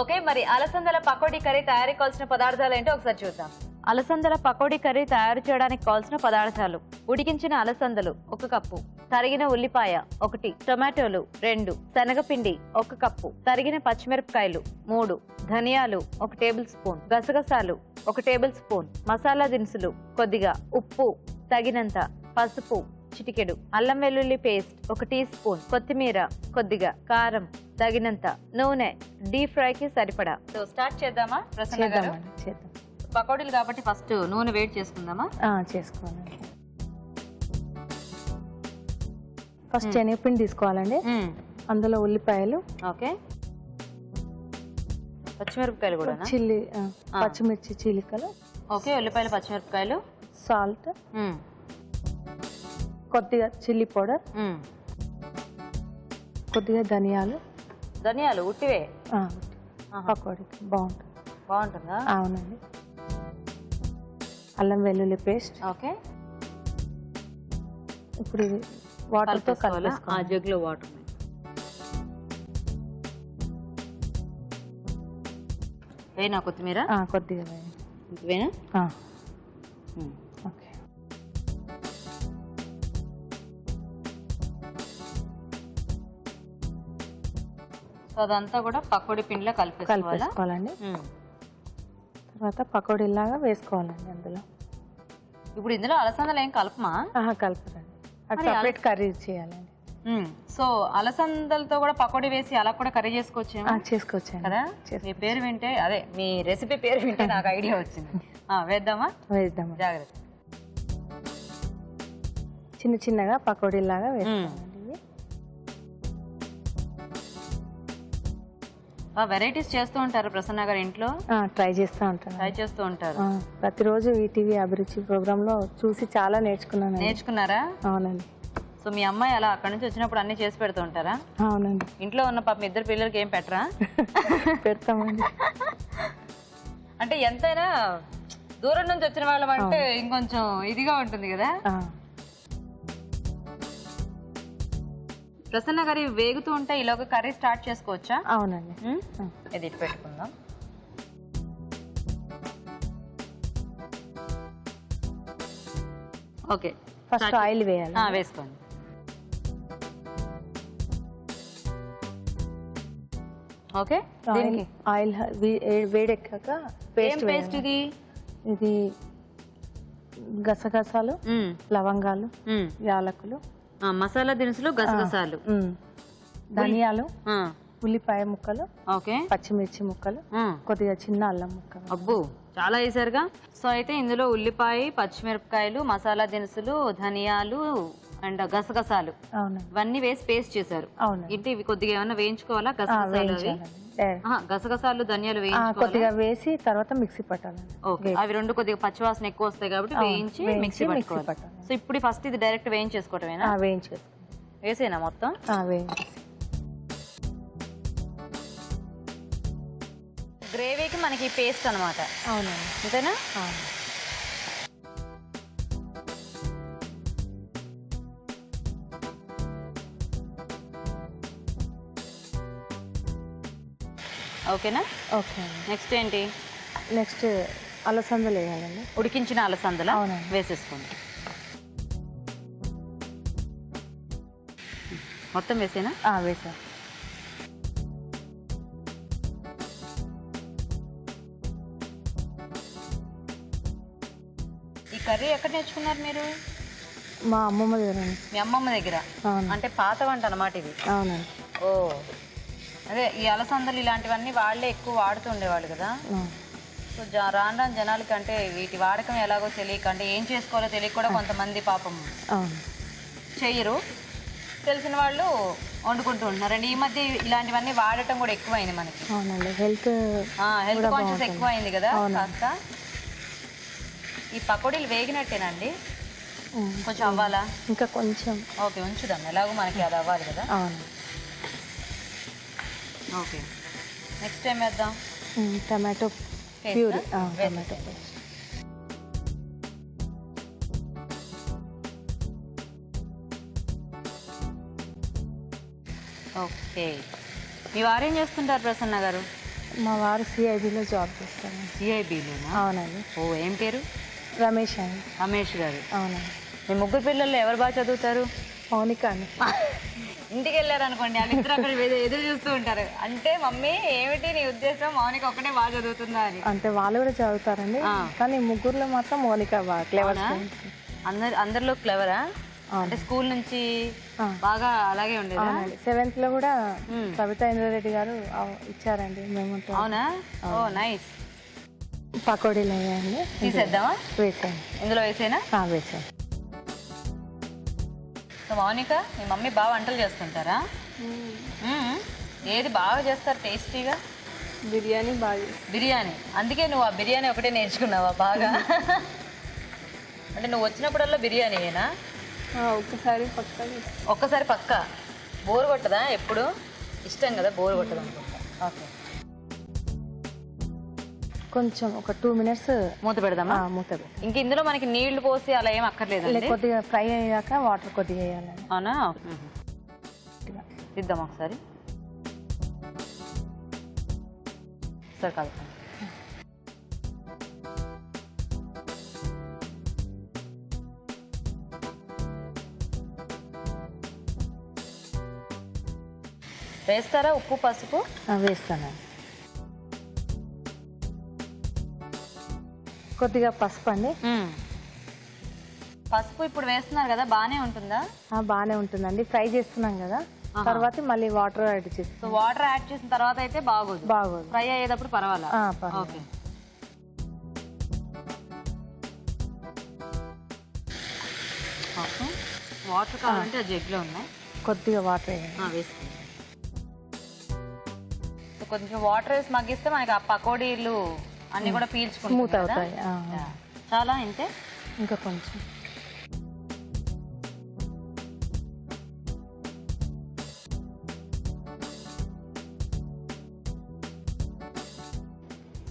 ఓకే, మరి అలసందల పకోడీ కర్రీ తయారీ కావాల్సిన పదార్థాలు ఏంటో ఒకసారి చూద్దాం. అలసందల పకోడీ కర్రీ తయారు చేయడానికి కావాల్సిన పదార్థాలు: ఉడికించిన అలసందలు 1 కప్పు, తరిగిన ఉల్లిపాయ 1, టొమాటోలు 2, శనగపిండి 1 కప్పు, తరిగిన పచ్చిమిరపకాయలు 3, ధనియాలు 1 టేబుల్ స్పూన్, గసగసాలు 1 టేబుల్ స్పూన్, మసాలా దినుసులు కొద్దిగా, ఉప్పు తగినంత, పసుపు చిటికెడు, అల్లం వెల్లుల్లి పేస్ట్ 1 టీ స్పూన్, కొత్తిమీర కొద్దిగా, కారం తగినంత, నూనె డీప్ ఫ్రై కి సరిపడా. సో స్టార్ట్ చేద్దామా ప్రసన్న గారు? చేద్దాం. పకోడీలు కాబట్టి ఫస్ట్ నూనె వేడి చేసుకుందామా? చేసుకోవాలండి. ఫస్ట్ శనగపిండి తీసుకోవాలండి. అందులో ఉల్లిపాయలు, ఓకే, పచ్చిమిరపకాయలు కూడా, చిల్లి, పచ్చిమిర్చి చీలికలు, ఓకే, ఉల్లిపాయలు, పచ్చిమిరపకాయలు, సాల్ట్, కొద్దిగా చిల్లీ పౌడర్, కొద్దిగా ధనియాలు ఉట్టివే పకోడీకి బాగుంటుందా? అవునండి. అల్లం వెల్లుల్లి పేస్ట్. ఓకే, ఇప్పుడు ఇది వాటర్తో ఆ జగ్లో వాటర్ వేనా? కొత్తిమీర కొద్దిగా వేనా? ఓకే. అదంతా కూడా పకోడీ పిండిలో కలిపేసుకోవాలండి. తర్వాత పకోడీలాగా వేసుకోవాలండి అందులో. ఇప్పుడు ఇందులో అలసందలు ఏం కలపమా? కలపరండి, అది సపరేట్ కర్రీ చేయాలండి. సో అలసందలతో కూడా పకోడీ వేసి అలా కూడా కర్రీ చేసుకోవచ్చు చేసుకోవచ్చు కదా. మీ పేరు వింటే, అదే మీ రెసిపీ పేరు వింటే నాకు ఐడియా వచ్చింది. వేద్దామా? జాగ్రత్త. చిన్న చిన్నగా పకోడీలాగా వేసుకోవాలండి. వెరైటీస్ చేస్తూ ఉంటారు ప్రసన్న గారు ఇంట్లో? ట్రై చేస్తూ ఉంటారు. ప్రతిరోజు ఈటీవీ అభిరుచి ప్రోగ్రామ్ లో చూసి చాలా నేర్చుకున్నాను. నేర్చుకున్నారా? అవునండి. సో మీ అమ్మాయి అలా అక్కడ నుంచి వచ్చినప్పుడు అన్ని చేసి పెడుతూ ఉంటారా? అవునండి. ఇంట్లో ఉన్న పాపం ఇద్దరు పిల్లలకి ఏం పెట్టరా? పెడతామండి. అంటే ఎంతైనా దూరం నుంచి వచ్చిన వాళ్ళం అంటే ఇంకొంచెం ఇదిగా ఉంటుంది కదా. ప్రసన్న గారి వేగుతూ ఉంటే ఈలోగా కర్రీ స్టార్ట్ చేసుకోవచ్చా? అవునండి. ఇది ఇటు పెట్టుకుందాం. ఓకే, ఫస్ట్ ఆయిల్ వేయాలి. వేసుకోండి. ఓకే, దీనికి ఆయిల్ వేడెక్కాక పేస్ట్ పేస్ట్ ఇది ఇది గసగసాలు, లవంగాలు, యాలకులు, మసాలా దినుసులు, గసగసాలు, ధనియాలు, ఉల్లిపాయ ముక్కలు, ఓకే, పచ్చిమిర్చి ముక్కలు, కొద్దిగా చిన్న అల్లం ముక్కలు. అబ్బో చాలా వేసారుగా. సో అయితే ఇందులో ఉల్లిపాయ, పచ్చిమిరపకాయలు, మసాలా దినుసులు, ధనియాలు అండ్ గసగసాలు ఇవన్నీ వేసి పేస్ట్ చేశారు. ఇంటి ఇవి కొద్దిగా ఏమన్నా వేయించుకోవాలా? గసగసాలు ధనియాలు కొద్దిగా వేసి తర్వాత మిక్సీ పట్టాలి. ఓకే, అవి రెండు కొద్దిగా పచ్చివాసన ఎక్కువ వస్తాయి కాబట్టి వేయించి మిక్సీ పట్టుకోవాలి. సో ఇప్పుడు ఫస్ట్ ఇది డైరెక్ట్ వేయించేసుకోవటమేనా? వేసేనా మొత్తం? గ్రేవీకి మనకి పేస్ట్ అనమాట. అవునండి, అంతేనా? ఓకేనా? ఓకే. నెక్స్ట్ ఏంటి? నెక్స్ట్ అలసందలు వేయాలండి. ఉడికించిన అలసందలు వేసేసుకోండి. మొత్తం వేసేనా? వేసా. ఈ కర్రీ ఎక్కడ నేర్చుకున్నారు మీరు? మా అమ్మమ్మ దగ్గర. మీ అమ్మమ్మ దగ్గర? అంటే పాత వంట అన్నమాట ఇది. అవునండి. ఓ, అదే ఈ అలసందలు ఇలాంటివన్నీ వాళ్ళే ఎక్కువ వాడుతూ ఉండేవాళ్ళు కదా. సో రాను రాను జనాలకి అంటే వీటి వాడకం ఎలాగో తెలియక, అంటే ఏం చేసుకోవాలో తెలియక కూడా కొంతమంది పాపం చెయ్యరు. తెలిసిన వాళ్ళు వండుకుంటూ ఉంటున్నారు. అండ్ ఈ మధ్య ఇలాంటివన్నీ వాడటం కూడా ఎక్కువైంది మనకి. అవునండి, హెల్త్ కాన్షియస్ ఎక్కువైంది కదా కాస్త. ఈ పకోడీలు వేగినట్టేనండి? కొంచెం అవ్వాలా? ఇంకా కొంచెం. ఓకే, ఉంచుదాం, ఎలాగో మనకి అది అవ్వాలి కదా. అవును. ఓకే, నెక్స్ట్ ఏం వేద్దాం? Tomato puree. Tomato paste. Okay, మీ వారు ఏం చేస్తుంటారు ప్రసన్న గారు? మా వారు సిఐబిలో జాబ్ చేస్తారు. సిఐబిలోనా? అవునండి. ఓ, ఏం పేరు? రమేష్ అండి. రమేష్ గారు. అవునండి. మీ ముగ్గురు పిల్లలు ఎవరు బాగా చదువుతారు? మౌనిక అండి. ఇంటికి వెళ్ళారు అనుకోండి, వాళ్ళిద్దరు అక్కడ ఎదురు చూస్తూ ఉంటారు. అంటే మమ్మీ ఏమిటి నీ ఉద్దేశం, మౌనిక ఒక్కటే బాగా చదువుతుందా అని? అంటే వాళ్ళు కూడా చదువుతారండి, కానీ ముగ్గురులో మాత్రం మౌనిక బాగా క్లెవర్. అందరిలో క్లెవరా? అంటే స్కూల్ నుంచి బాగా అలాగే ఉండేది. 7th లో కూడా సవితా ఇంద్రారెడ్డి గారు ఇచ్చారండి మేము. అవునా? ఓ నైస్. పకోడీలు అయ్యాయండి. తీసేద్దామా? వేసాను. ఇందులో వేసేనా? వేసాను. సో మౌనిక, మీ మమ్మీ బాగా వంటలు చేస్తుంటారా? ఏది బాగా చేస్తారు టేస్టీగా? బిర్యానీ బాగా. బిర్యానీ? అందుకే నువ్వు ఆ బిర్యానీ ఒకటే నేర్చుకున్నావా బాగా? అంటే నువ్వు వచ్చినప్పుడల్లా బిర్యానీయేనా? ఒక్కసారి పక్కా. బోర్ కొట్టదా ఎప్పుడు? ఇష్టం కదా, బోర్ కొట్టదు అనుకుంటా. ఓకే, కొంచెం ఒక 2 minutes మూత పెడదామా? మూత పెడదాం. ఇంక ఇందులో మనకి నీళ్లు పోసి అలా ఏం అక్కర్లేదు. కొద్దిగా ఫ్రై అయ్యాక వాటర్ కొద్దిగా వేయాలండి. అవునా? ఇద్దాం ఒకసారి. సరే కాదు, వేస్తారా ఉప్పు పసుపు? వేస్తానండి. కొద్దిగా పసుపు అండి. పసుపు ఇప్పుడు వేస్తున్నారు కదా, బానే ఉంటుందా? బానే ఉంటుందండి, ఫ్రై చేస్తున్నాం కదా. తర్వాత మళ్ళీ వాటర్ యాడ్ చేస్తాం. సో వాటర్ యాడ్ చేసిన తర్వాత అయితే బాగోదు? బాగోదు. ఫ్రై అయ్యేటప్పుడు పర్వాలా? ఓకే. వాటర్ కావాలంటే ఆ జగ్లో ఉన్నాయి, కొద్దిగా వాటర్ వేసుకోండి. కొంచెం వాటర్ వేసి మగ్గిస్తే మనకి ఆ పకోడీలు అన్ని కూడా పీల్చుకుంటాయి, స్మూత్ అవుతాయి. చాలా ఇంతే. ఇంకా కొంచెం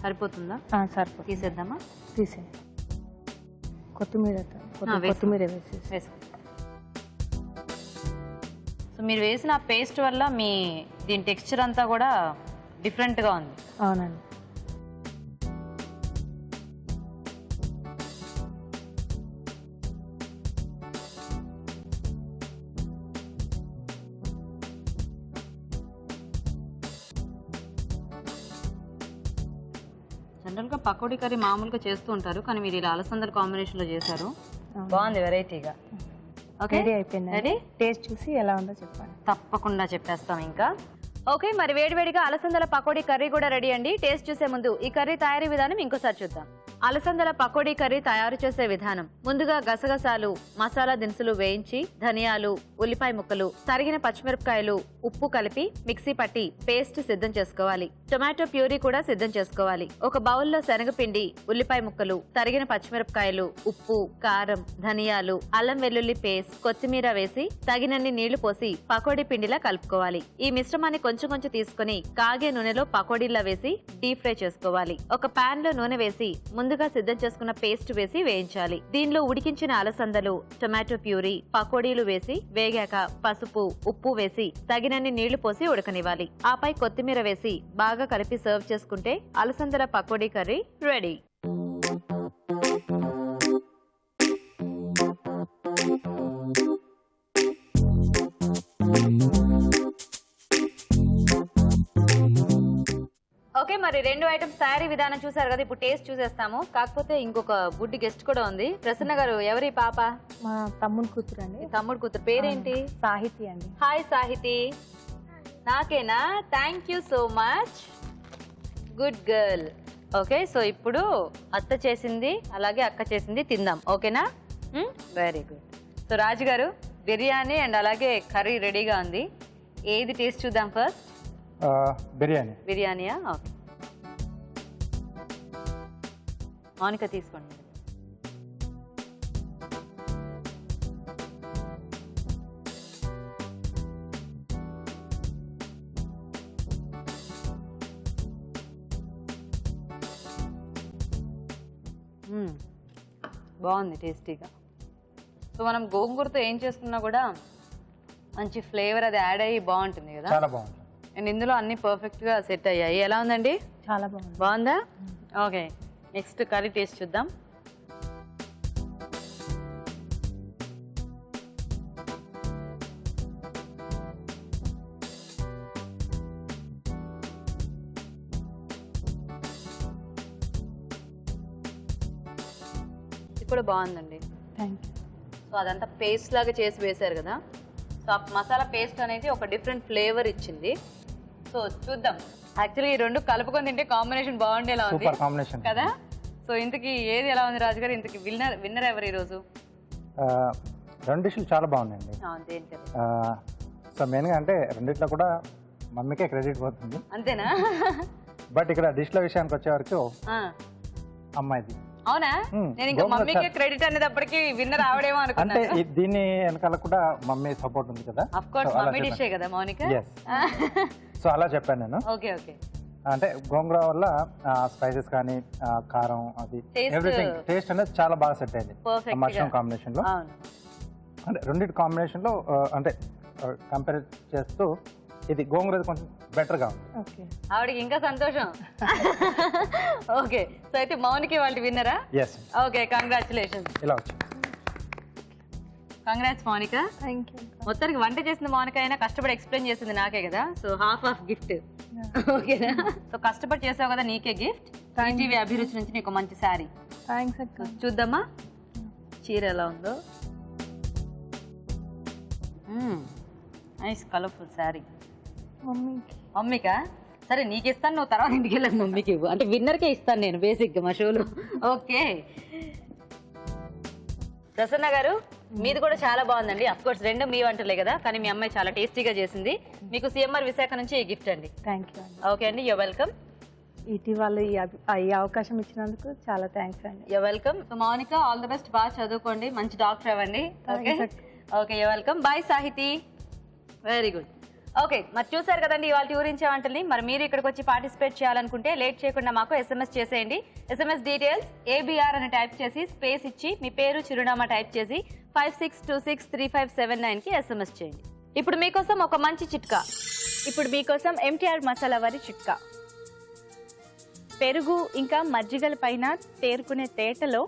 సరిపోతుందా? సరిపోతుంది. తీసేద్దామా? తీసే కొత్తిమీర కొత్తిమీర వేసేసి వేసుకో. సో మీరు వేసిన పేస్ట్ వల్ల మీ దీని టెక్స్చర్ అంతా కూడా డిఫరెంట్గా ఉంది. అవునండి. జనరల్గా పకోడీ కర్రీ మామూలుగా చేస్తూ ఉంటారు, కానీ మీరు ఇలా అలసందల కాంబినేషన్లో చేశారు. బాగుంది, వెరైటీగా. ఓకే, రెడీ అయిపోయింది. రెడీ. టేస్ట్ చూసి ఎలా ఉందో చెప్పండి. తప్పకుండా చెప్పేస్తాం ఇంకా. ఓకే, మరి వేడివేడిగా అలసందల పకోడీ కర్రీ కూడా రెడీ అండి. టేస్ట్ చూసే ముందు ఈ కర్రీ తయారీ విధానం ఇంకోసారి చూద్దాం. అలసందల పకోడీ కర్రీ తయారు చేసే విధానం: ముందుగా గసగసాలు, మసాలా దినుసులు వేయించి, ధనియాలు, ఉల్లిపాయ ముక్కలు, తరిగిన పచ్చిమిరపకాయలు, ఉప్పు కలిపి మిక్సీ పట్టి పేస్ట్ సిద్ధం చేసుకోవాలి. టొమాటో ప్యూరీ కూడా సిద్ధం చేసుకోవాలి. ఒక బౌల్లో శనగపిండి, ఉల్లిపాయ ముక్కలు, తరిగిన పచ్చిమిరపకాయలు, ఉప్పు, కారం, ధనియాలు, అల్లం వెల్లుల్లి పేస్ట్, కొత్తిమీర వేసి తగినన్ని నీళ్లు పోసి పకోడీ పిండిలా కలుపుకోవాలి. ఈ మిశ్రమాన్ని కొంచెం కొంచెం తీసుకుని కాగే నూనెలో పకోడీలా వేసి డీప్ ఫ్రై చేసుకోవాలి. ఒక పాన్ లో నూనె వేసి ముందుగా సిద్ధం చేసుకున్న పేస్ట్ వేసి వేయించాలి. దీనిలో ఉడికించిన అలసందలు, టొమాటో ప్యూరీ, పకోడీలు వేసి వేగాక పసుపు, ఉప్పు వేసి తగినన్ని నీళ్లు పోసి ఉడకనివ్వాలి. ఆపై కొత్తిమీర వేసి బాగా కలిపి సర్వ్ చేసుకుంటే అలసందల పకోడీ కర్రీ రెడీ. ఓకే, మరి రెండు ఐటమ్స్ తయారీ విధానం చూసారు కదా. ఇప్పుడు టేస్ట్ చూసేస్తాము. కాకపోతే ఇంకొక గుడ్ గెస్ట్ కూడా ఉంది. ప్రసన్న గారు, ఎవరి పాప? మా తమ్ముడు కూతురు అండి. తమ్ముడు కూతురు పేరేంటి? సాహితి అండి. హాయ్ సాహితి. నాకేనా? Thank you so much, good girl. Okay, so ఇప్పుడు అత్త చేసింది అలాగే అక్క చేసింది తిందాం. ఓకేనా? Very good. సో రాజు గారు, బిర్యానీ అండ్ అలాగే కర్రీ రెడీగా ఉంది. ఏది టేస్ట్ చూద్దాం ఫస్ట్? బిర్యానీ. బిర్యానీయా? ఓకే, మౌనిక తీసుకోండి. బాగుంది, టేస్టీగా. సో మనం గోంగూరతో ఏం చేసుకున్నా కూడా మంచి ఫ్లేవర్ అది యాడ్ అయ్యి బాగుంటుంది కదా. చాలా బాగుంది. అండ్ ఇందులో అన్ని పర్ఫెక్ట్ గా సెట్ అయ్యాయి. ఎలా ఉందండి? చాలా బాగుంది. బాగుందా? ఓకే, నెక్స్ట్ కర్రీ టేస్ట్ చూద్దాం. ఇది కూడా బాగుందండి. Thank you. సో అదంతా పేస్ట్ లాగా చేసి వేశారు కదా. సో ఆ మసాలా పేస్ట్ అనేది ఒక డిఫరెంట్ ఫ్లేవర్ ఇచ్చింది. సో చూద్దాం. యాక్చువల్లీ ఈ రెండు కలుపుకొని తింటే కాంబినేషన్ బాగుండేలా ఉంది సూపర్ కాంబినేషన్ కదా. సో ఇంతకీ ఏది ఎలా ఉంది రాజుగారు? ఇంతకీ విన్నర్ ఎవరు ఈరోజు? రెండు డిష్లు చాలా బాగున్నాయండి. దేనికి? సో మెయిన్గా అంటే రెండిట్లో కూడా మమ్మీకే క్రెడిట్ పోతుంది. అంతేనా? బట్ ఇక్కడ డిష్ల విషయానికి వచ్చే వరకు అమ్మాయిది. అవునా? నేను ఇంకా మమ్మీకే క్రెడిట్ అనేటప్పటికి విన్నర్ ఆవిడేమో అనుకున్నాను. అంటే దీని వెనకాల కూడా మమ్మీ సపోర్ట్ ఉంది కదా. ఆఫ్ కోర్స్ మమ్మీ డిషే కదా మౌనిక. సో అలా చెప్పాను నేను. Okay okay. అంటే గోంగూర వల్ల స్పైసెస్ కానీ కారం అది ఎవ్రీథింగ్ టేస్ట్ అనేది చాలా బాగా సెట్ అయింది మష్రూమ్ కాంబినేషన్ లో. అంటే రెండింటి కాంబినేషన్ లో అంటే కంపేర్ చేస్తూ ఇది గోంగూర కొంచెం బెటర్ గా ఉంది. ఓకే, ఆవిడకి ఇంకా సంతోషం. ఓకే, సో అయితే మౌనికి వాళ్ళు విన్నరా? yes. Okay, congratulations. ఇలా వచ్చింది. కంగ్రాట్స్ మౌనిక. Thank you. మొత్తానికి వంట చేసిన మౌనిక అయినా కష్టపడి ఎక్స్ప్లెయిన్ చేసింది నాకే కదా. So half of gift. ఓకేనా? సో కష్టపడి చేసావు కదా, నీకే గిఫ్ట్. టీవీ అభిరుచి నుంచి నీకు మంచి శారీ. థ్యాంక్స్ అక్క. చూద్దామా చీర ఎలా ఉందో. Nice colourful sari. మమ్మీకి. మమ్మీకా? సరే నీకు ఇస్తాను, నువ్వు తర్వాత ఇంటికి వెళ్ళాను మమ్మీకి ఇవ్వు. అంటే విన్నర్కే ఇస్తాను నేను బేసిక్గా మా షోలో. ఓకే ప్రసన్న గారు, మీది కూడా చాలా బాగుందండి. అఫ్ కోర్స్ రెండు మీ వంటలే కదా, కానీ మీ అమ్మాయి చాలా టేస్టీగా చేసింది. మీకు సిఎంఆర్ విశాఖ నుంచి ఈ గిఫ్ట్ అండి. థ్యాంక్ యూ అండి. ఓకే అండి, యూర్ వెల్కమ్. ఇటీవల ఈ అవకాశం ఇచ్చినందుకు చాలా థ్యాంక్స్ అండి. You're welcome. Mounika, all the best. బాగా చదువుకోండి, మంచి డాక్టర్ అవ్వండి. Okay okay, you're welcome. Bye Sahithi. Very good. Okay, మరి చూసారు కదండి ఇవాళ ఊరించే వంటల్ని. మరి మీరు ఇక్కడికి వచ్చి పార్టిసిపేట్ చేయాలనుకుంటే లేట్ చేయకుండా మాకు SMS చేసేయండి. SMS డీటెయిల్స్ ABR అని టైప్ చేసి స్పేస్ ఇచ్చి మీ పేరు చిరునామా టైప్ చేసి 56263579 కి SMS చేయండి. ఇప్పుడు మీకోసం ఒక మంచి చిట్కా. ఇప్పుడు మీకోసం MTR మసాలా వారి చిట్కా. పెరుగు ఇంకా మజ్జిగల పైన తేరుకునే తేటలో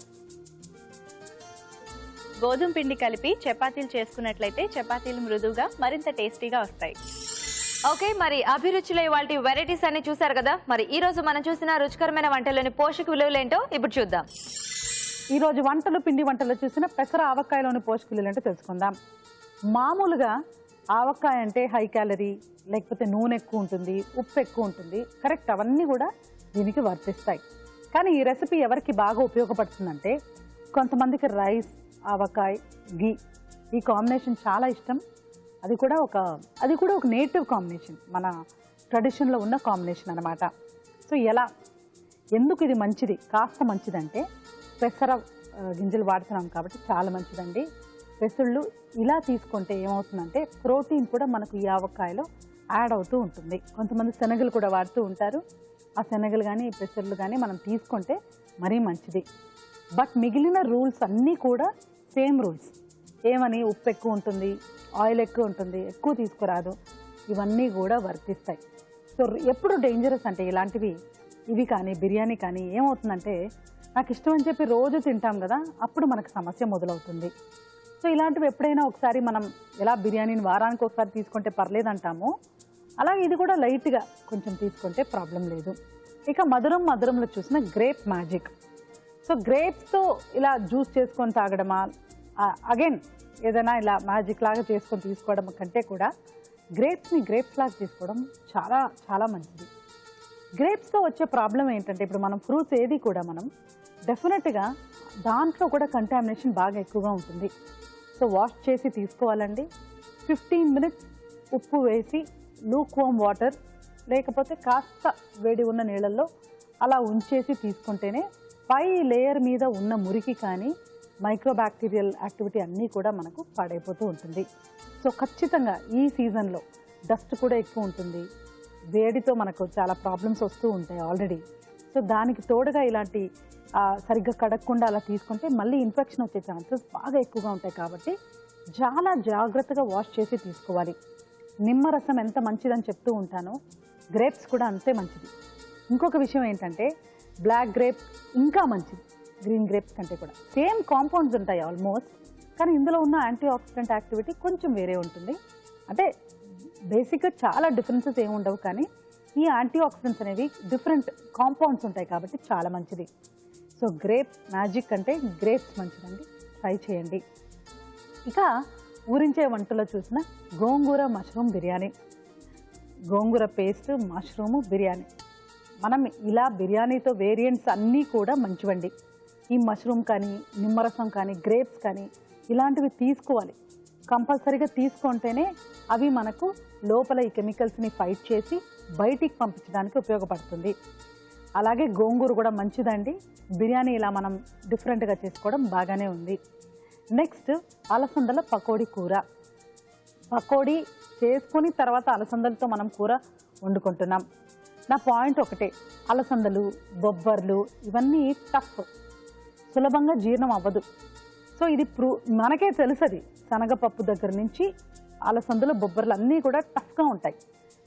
గోధుమ పిండి కలిపి చపాతీలు చేసుకున్నట్లయితే చపాతీలు మృదువుగా మరింత టేస్టీగా వస్తాయి. ఓకే, మరి అభిరుచిలో ఇవాళ వెరైటీస్ అన్ని చూసారు కదా. మరి ఈ రోజు మనం చూసిన రుచికరమైన వంటల్లోని పోషక విలువలు ఏంటో ఇప్పుడు చూద్దాం. ఈ రోజు వంటలు పిండి వంటలు చూసిన పెసర ఆవకాయలోని పోషక విలువలు ఏంటో తెలుసుకుందాం. మామూలుగా ఆవకాయ అంటే హై క్యాలరీ, లేకపోతే నూనె ఎక్కువ ఉంటుంది, ఉప్పు ఎక్కువ ఉంటుంది. కరెక్ట్, అవన్నీ కూడా దీనికి వర్తిస్తాయి. కానీ ఈ రెసిపీ ఎవరికి బాగా ఉపయోగపడుతుందంటే కొంతమందికి రైస్, ఆవకాయ, గీ ఈ కాంబినేషన్ చాలా ఇష్టం. అది కూడా ఒక నేటివ్ కాంబినేషన్, మన ట్రెడిషన్లో ఉన్న కాంబినేషన్ అన్నమాట. సో ఎందుకు ఇది మంచిది, కాస్త మంచిదంటే పెసర గింజలు వాడుతున్నాం కాబట్టి చాలా మంచిదండి. పెసళ్ళు ఇలా తీసుకుంటే ఏమవుతుందంటే ప్రోటీన్ కూడా మనకు ఈ ఆవకాయలో యాడ్ అవుతూ ఉంటుంది. కొంతమంది శనగలు కూడా వాడుతూ ఉంటారు. ఆ శనగలు కానీ పెసర్లు కానీ మనం తీసుకుంటే మరీ మంచిది. బట్ మిగిలిన రూల్స్ అన్నీ కూడా సేమ్ రూల్స్. ఏమని, ఉప్పు ఎక్కువ ఉంటుంది, ఆయిల్ ఎక్కువ ఉంటుంది, ఎక్కువ తీసుకురాదు, ఇవన్నీ కూడా వర్తిస్తాయి. సో ఎప్పుడు డేంజరస్ అంటే ఇవి కానీ బిర్యానీ కానీ ఏమవుతుందంటే నాకు ఇష్టం అని చెప్పి రోజు తింటాం కదా, అప్పుడు మనకు సమస్య మొదలవుతుంది. సో ఇలాంటివి ఎప్పుడైనా ఒకసారి మనం ఎలా బిర్యానీని వారానికి ఒకసారి తీసుకుంటే పర్లేదంటామో అలాగే ఇది కూడా లైట్గా కొంచెం తీసుకుంటే ప్రాబ్లం లేదు. ఇక మధురంలో చూసిన గ్రేప్ మ్యాజిక్. సో గ్రేప్స్తో ఇలా జ్యూస్ చేసుకొని తాగడమా, అగైన్ ఏదైనా ఇలా మ్యాజిక్ లాగా చేసుకొని తీసుకోవడం కంటే కూడా గ్రేప్స్ని గ్రేప్స్ లాగా తీసుకోవడం చాలా చాలా మంచిది. గ్రేప్స్తో వచ్చే ప్రాబ్లం ఏంటంటే ఇప్పుడు మనం ఫ్రూట్స్ ఏది కూడా మనం డెఫినెట్గా దాంట్లో కూడా కంటామినేషన్ బాగా ఎక్కువగా ఉంటుంది. సో వాష్ చేసి తీసుకోవాలండి. 15 minutes ఉప్పు వేసి లూక్వామ్ వాటర్ లేకపోతే కాస్త వేడి ఉన్న నీళ్ళల్లో అలా ఉంచేసి తీసుకుంటేనే పై లేయర్ మీద ఉన్న మురికి కానీ మైక్రోబ్యాక్టీరియల్ యాక్టివిటీ అన్నీ కూడా మనకు పాడైపోతూ ఉంటుంది. సో ఖచ్చితంగా ఈ సీజన్లో డస్ట్ కూడా ఎక్కువ ఉంటుంది, వేడితో మనకు చాలా ప్రాబ్లమ్స్ వస్తూ ఉంటాయి ఆల్రెడీ. సో దానికి తోడుగా ఇలాంటి సరిగ్గా కడగకుండా అలా తీసుకుంటే మళ్ళీ ఇన్ఫెక్షన్ వచ్చే ఛాన్సెస్ బాగా ఎక్కువగా ఉంటాయి. కాబట్టి చాలా జాగ్రత్తగా వాష్ చేసి తీసుకోవాలి. నిమ్మరసం ఎంత మంచిదని చెప్తూ ఉంటానో గ్రేప్స్ కూడా అంతే మంచిది. ఇంకొక విషయం ఏంటంటే బ్లాక్ గ్రేప్ ఇంకా మంచిది గ్రీన్ గ్రేప్స్ కంటే కూడా. సేమ్ కాంపౌండ్స్ ఉంటాయి ఆల్మోస్ట్, కానీ ఇందులో ఉన్న యాంటీ ఆక్సిడెంట్ యాక్టివిటీ కొంచెం వేరే ఉంటుంది. అంటే బేసిక్గా చాలా డిఫరెన్సెస్ ఏమి ఉండవు, కానీ ఈ యాంటీ ఆక్సిడెంట్స్ అనేవి డిఫరెంట్ కాంపౌండ్స్ ఉంటాయి కాబట్టి చాలా మంచిది. సో గ్రేప్ మ్యాజిక్ అంటే గ్రేప్స్ మంచిదండి, ట్రై చేయండి. ఇక ఊరించే వంటలో చూసిన గోంగూర మష్రూమ్ బిర్యానీ. గోంగూర పేస్ట్, మష్రూము బిర్యానీ. మనం ఇలా బిర్యానీతో వేరియంట్స్ అన్నీ కూడా మంచివండి. ఈ మష్రూమ్ కానీ, నిమ్మరసం కానీ, గ్రేప్స్ కానీ ఇలాంటివి తీసుకోవాలి. కంపల్సరీగా తీసుకుంటేనే అవి మనకు లోపల ఈ కెమికల్స్ని ఫైట్ చేసి బయటికి పంపించడానికి ఉపయోగపడుతుంది. అలాగే గోంగూర కూడా మంచిదండి. బిర్యానీ ఇలా మనం డిఫరెంట్గా చేసుకోవడం బాగానే ఉంది. నెక్స్ట్ అలసందల పకోడీ కూర. పకోడీ చేసుకుని తర్వాత అలసందలతో మనం కూర వండుకుంటున్నాం. నా పాయింట్ ఒకటే, అలసందలు, బొబ్బర్లు ఇవన్నీ టఫ్, సులభంగా జీర్ణం అవ్వదు. సో ఇది మనకే తెలుసది. శనగపప్పు దగ్గర నుంచి అలసందలు, బొబ్బర్లు అన్నీ కూడా టఫ్గా ఉంటాయి.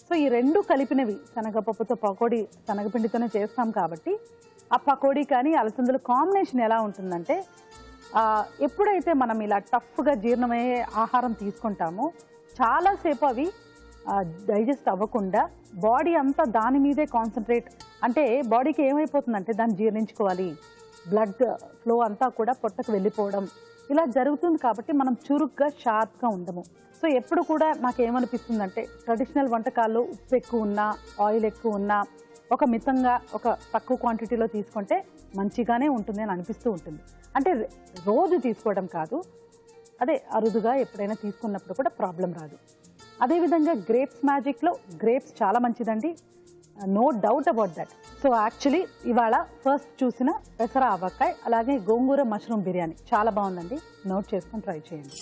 సో ఈ రెండు కలిపినవి శనగపప్పుతో పకోడీ శనగపిండితోనే చేస్తాం కాబట్టి ఆ పకోడీ కానీ అలసందలు కాంబినేషన్ ఎలా ఉంటుందంటే ఎప్పుడైతే మనం ఇలా టఫ్గా జీర్ణమయ్యే ఆహారం తీసుకుంటామో చాలాసేపు అవి డైజెస్ట్ అవ్వకుండా బాడీ అంతా దాని మీదే కాన్సన్ట్రేట్, అంటే బాడీకి ఏమైపోతుందంటే దాన్ని జీర్ణించుకోవాలి, బ్లడ్ ఫ్లో అంతా కూడా పొట్టకు వెళ్ళిపోవడం ఇలా జరుగుతుంది. కాబట్టి మనం చురుగ్గా షార్ప్గా ఉండము. సో ఎప్పుడు కూడా నాకేమనిపిస్తుందంటే ట్రెడిషనల్ వంటకాల్లో ఉప్పు ఎక్కువ ఉన్నా, ఆయిల్ ఎక్కువ ఉన్నా ఒక మితంగా ఒక తక్కువ క్వాంటిటీలో తీసుకుంటే మంచిగానే ఉంటుంది అని అనిపిస్తూ ఉంటుంది. అంటే రోజు తీసుకోవడం కాదు, అదే అరుదుగా ఎప్పుడైనా తీసుకున్నప్పుడు కూడా ప్రాబ్లం రాదు. అదేవిధంగా గ్రేప్స్ మ్యాజిక్లో గ్రేప్స్ చాలా మంచిదండి, no doubt about that. So actually ఇవాళ ఫస్ట్ చూసిన పెసర ఆవకాయ అలాగే గోంగూర మష్రూమ్ బిర్యానీ చాలా బాగుందండి, నోట్ చేసుకొని ట్రై చేయండి.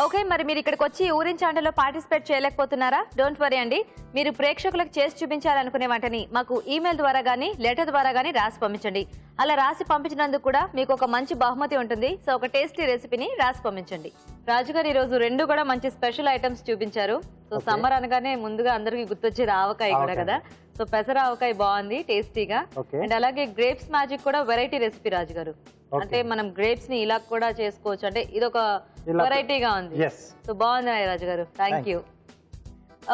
ఓకే, మరి మీరు ఇక్కడికి వచ్చి ఊరించి ఆటలో పార్టిసిపేట్ చేయలేకపోతున్నారా? డోంట్ వరీ అండి, మీరు ప్రేక్షకులకు చేసి చూపించాలనుకునే వాటిని మాకు ఈమెయిల్ ద్వారా కానీ లెటర్ ద్వారా కానీ రాసి పంపించండి. అలా రాసి పంపించినందుకు కూడా మీకు ఒక మంచి బహుమతి ఉంటుంది. సో ఒక టేస్టీ రెసిపీని రాసి పంపించండి. రాజుగారు ఈరోజు 2 కూడా మంచి స్పెషల్ ఐటమ్స్ చూపించారు. సో సమ్మర్ అనగానే ముందుగా అందరికి గుర్తొచ్చేది ఆవకాయ కూడా కదా. సో పెసర ఆవకాయ బాగుంది, టేస్టీగా. అండ్ అలాగే గ్రేప్స్ మ్యాజిక్ కూడా వెరైటీ రెసిపీ రాజుగారు. అంటే మనం గ్రేప్స్ ని ఇలా కూడా చేసుకోవచ్చు, అంటే ఇది ఒక వెరైటీగా ఉంది. సో బాగుంది రాజుగారు, థ్యాంక్ యూ.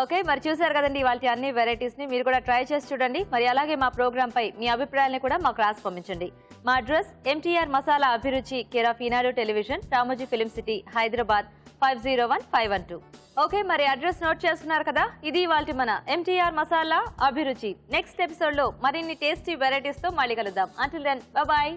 ఓకే, మరి చూసారు కదండి వాళ్ళ అన్ని వెరైటీస్ ని మీరు కూడా ట్రై చేసి చూడండి. మరి అలాగే మా ప్రోగ్రామ్ పై మీ అభిప్రాయాలను కూడా మాకు రాసి పంపించండి. మా అడ్రస్ MTR మసాలా అభిరుచి, care of Eenadu television, Ramoji film city, Hyderabad 501512. Okay, మరి అడ్రస్ నోట్ చేస్తున్నారు కదా. ఇది ఇవాల్టి మన MTR మసాలా అభిరుచి. నెక్స్ట్ ఎపిసోడ్ లో మరిన్ని టేస్టీ వెరైటీస్ తో మళ్ళీ కలుద్దాం. Until then, bye.